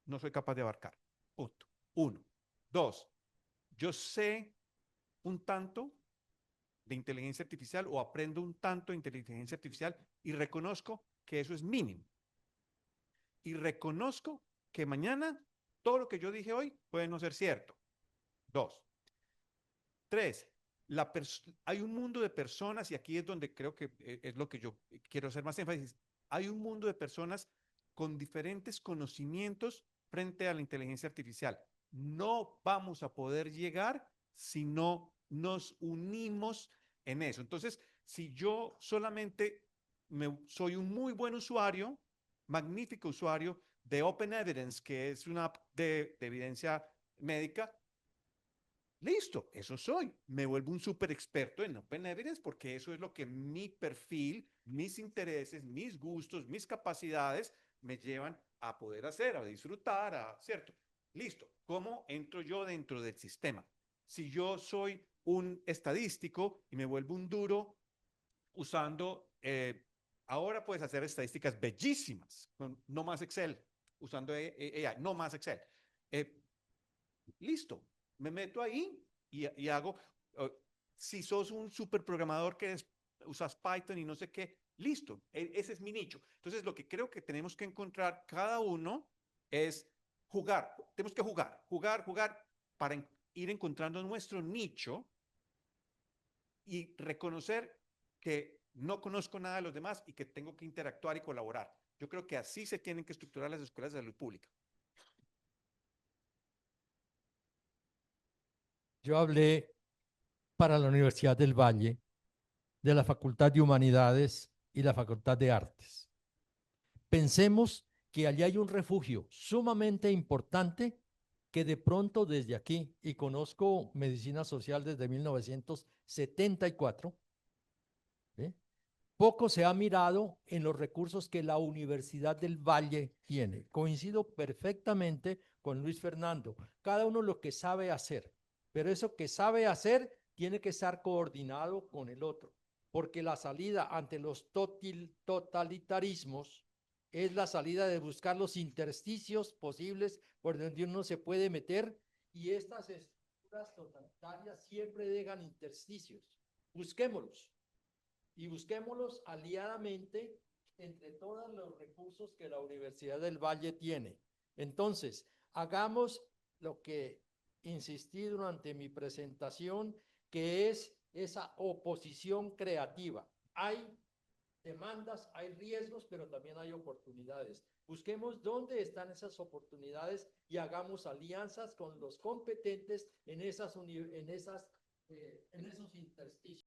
No soy capaz de abarcar. Punto. Uno. Dos. Yo sé un tanto de inteligencia artificial o aprendo un tanto de inteligencia artificial y reconozco que eso es mínimo. Y reconozco que mañana todo lo que yo dije hoy puede no ser cierto. Dos. Tres. Hay un mundo de personas, y aquí es donde creo que es lo que yo quiero hacer más énfasis. Hay un mundo de personas con diferentes conocimientos frente a la inteligencia artificial. No vamos a poder llegar si no nos unimos en eso. Entonces, si yo solamente soy un muy buen usuario, magnífico usuario de Open Evidence, que es una app de evidencia médica, listo, eso soy. Me vuelvo un súper experto en Open Evidence porque eso es lo que mi perfil, mis intereses, mis gustos, mis capacidades me llevan a poder hacer, a disfrutar, ¿cierto? Listo. ¿Cómo entro yo dentro del sistema? Si yo soy un estadístico y me vuelvo un duro usando, ahora puedes hacer estadísticas bellísimas, con no más Excel, usando AI, no más Excel. Listo, me meto ahí y hago, si sos un super programador usas Python y no sé qué, listo, ese es mi nicho. Entonces, lo que creo que tenemos que encontrar cada uno es jugar. Tenemos que jugar para ir encontrando nuestro nicho y reconocer que no conozco nada de los demás y que tengo que interactuar y colaborar. Yo creo que así se tienen que estructurar las escuelas de salud pública. Yo hablé para la Universidad del Valle de la Facultad de Humanidades y la Facultad de Artes. Pensemos que allí hay un refugio sumamente importante que de pronto desde aquí, y conozco medicina social desde 1974, ¿sí? Poco se ha mirado en los recursos que la Universidad del Valle tiene. Coincido perfectamente con Luis Fernando. Cada uno lo que sabe hacer, pero eso que sabe hacer tiene que estar coordinado con el otro, porque la salida ante los totalitarismos es la salida de buscar los intersticios posibles por donde uno se puede meter, y estas estructuras totalitarias siempre dejan intersticios. Busquémoslos. Y busquémoslos aliadamente entre todos los recursos que la Universidad del Valle tiene. Entonces, hagamos lo que insistí durante mi presentación, que es esa oposición creativa. Hay demandas, hay riesgos, pero también hay oportunidades. Busquemos dónde están esas oportunidades y hagamos alianzas con los competentes en esos intersticios.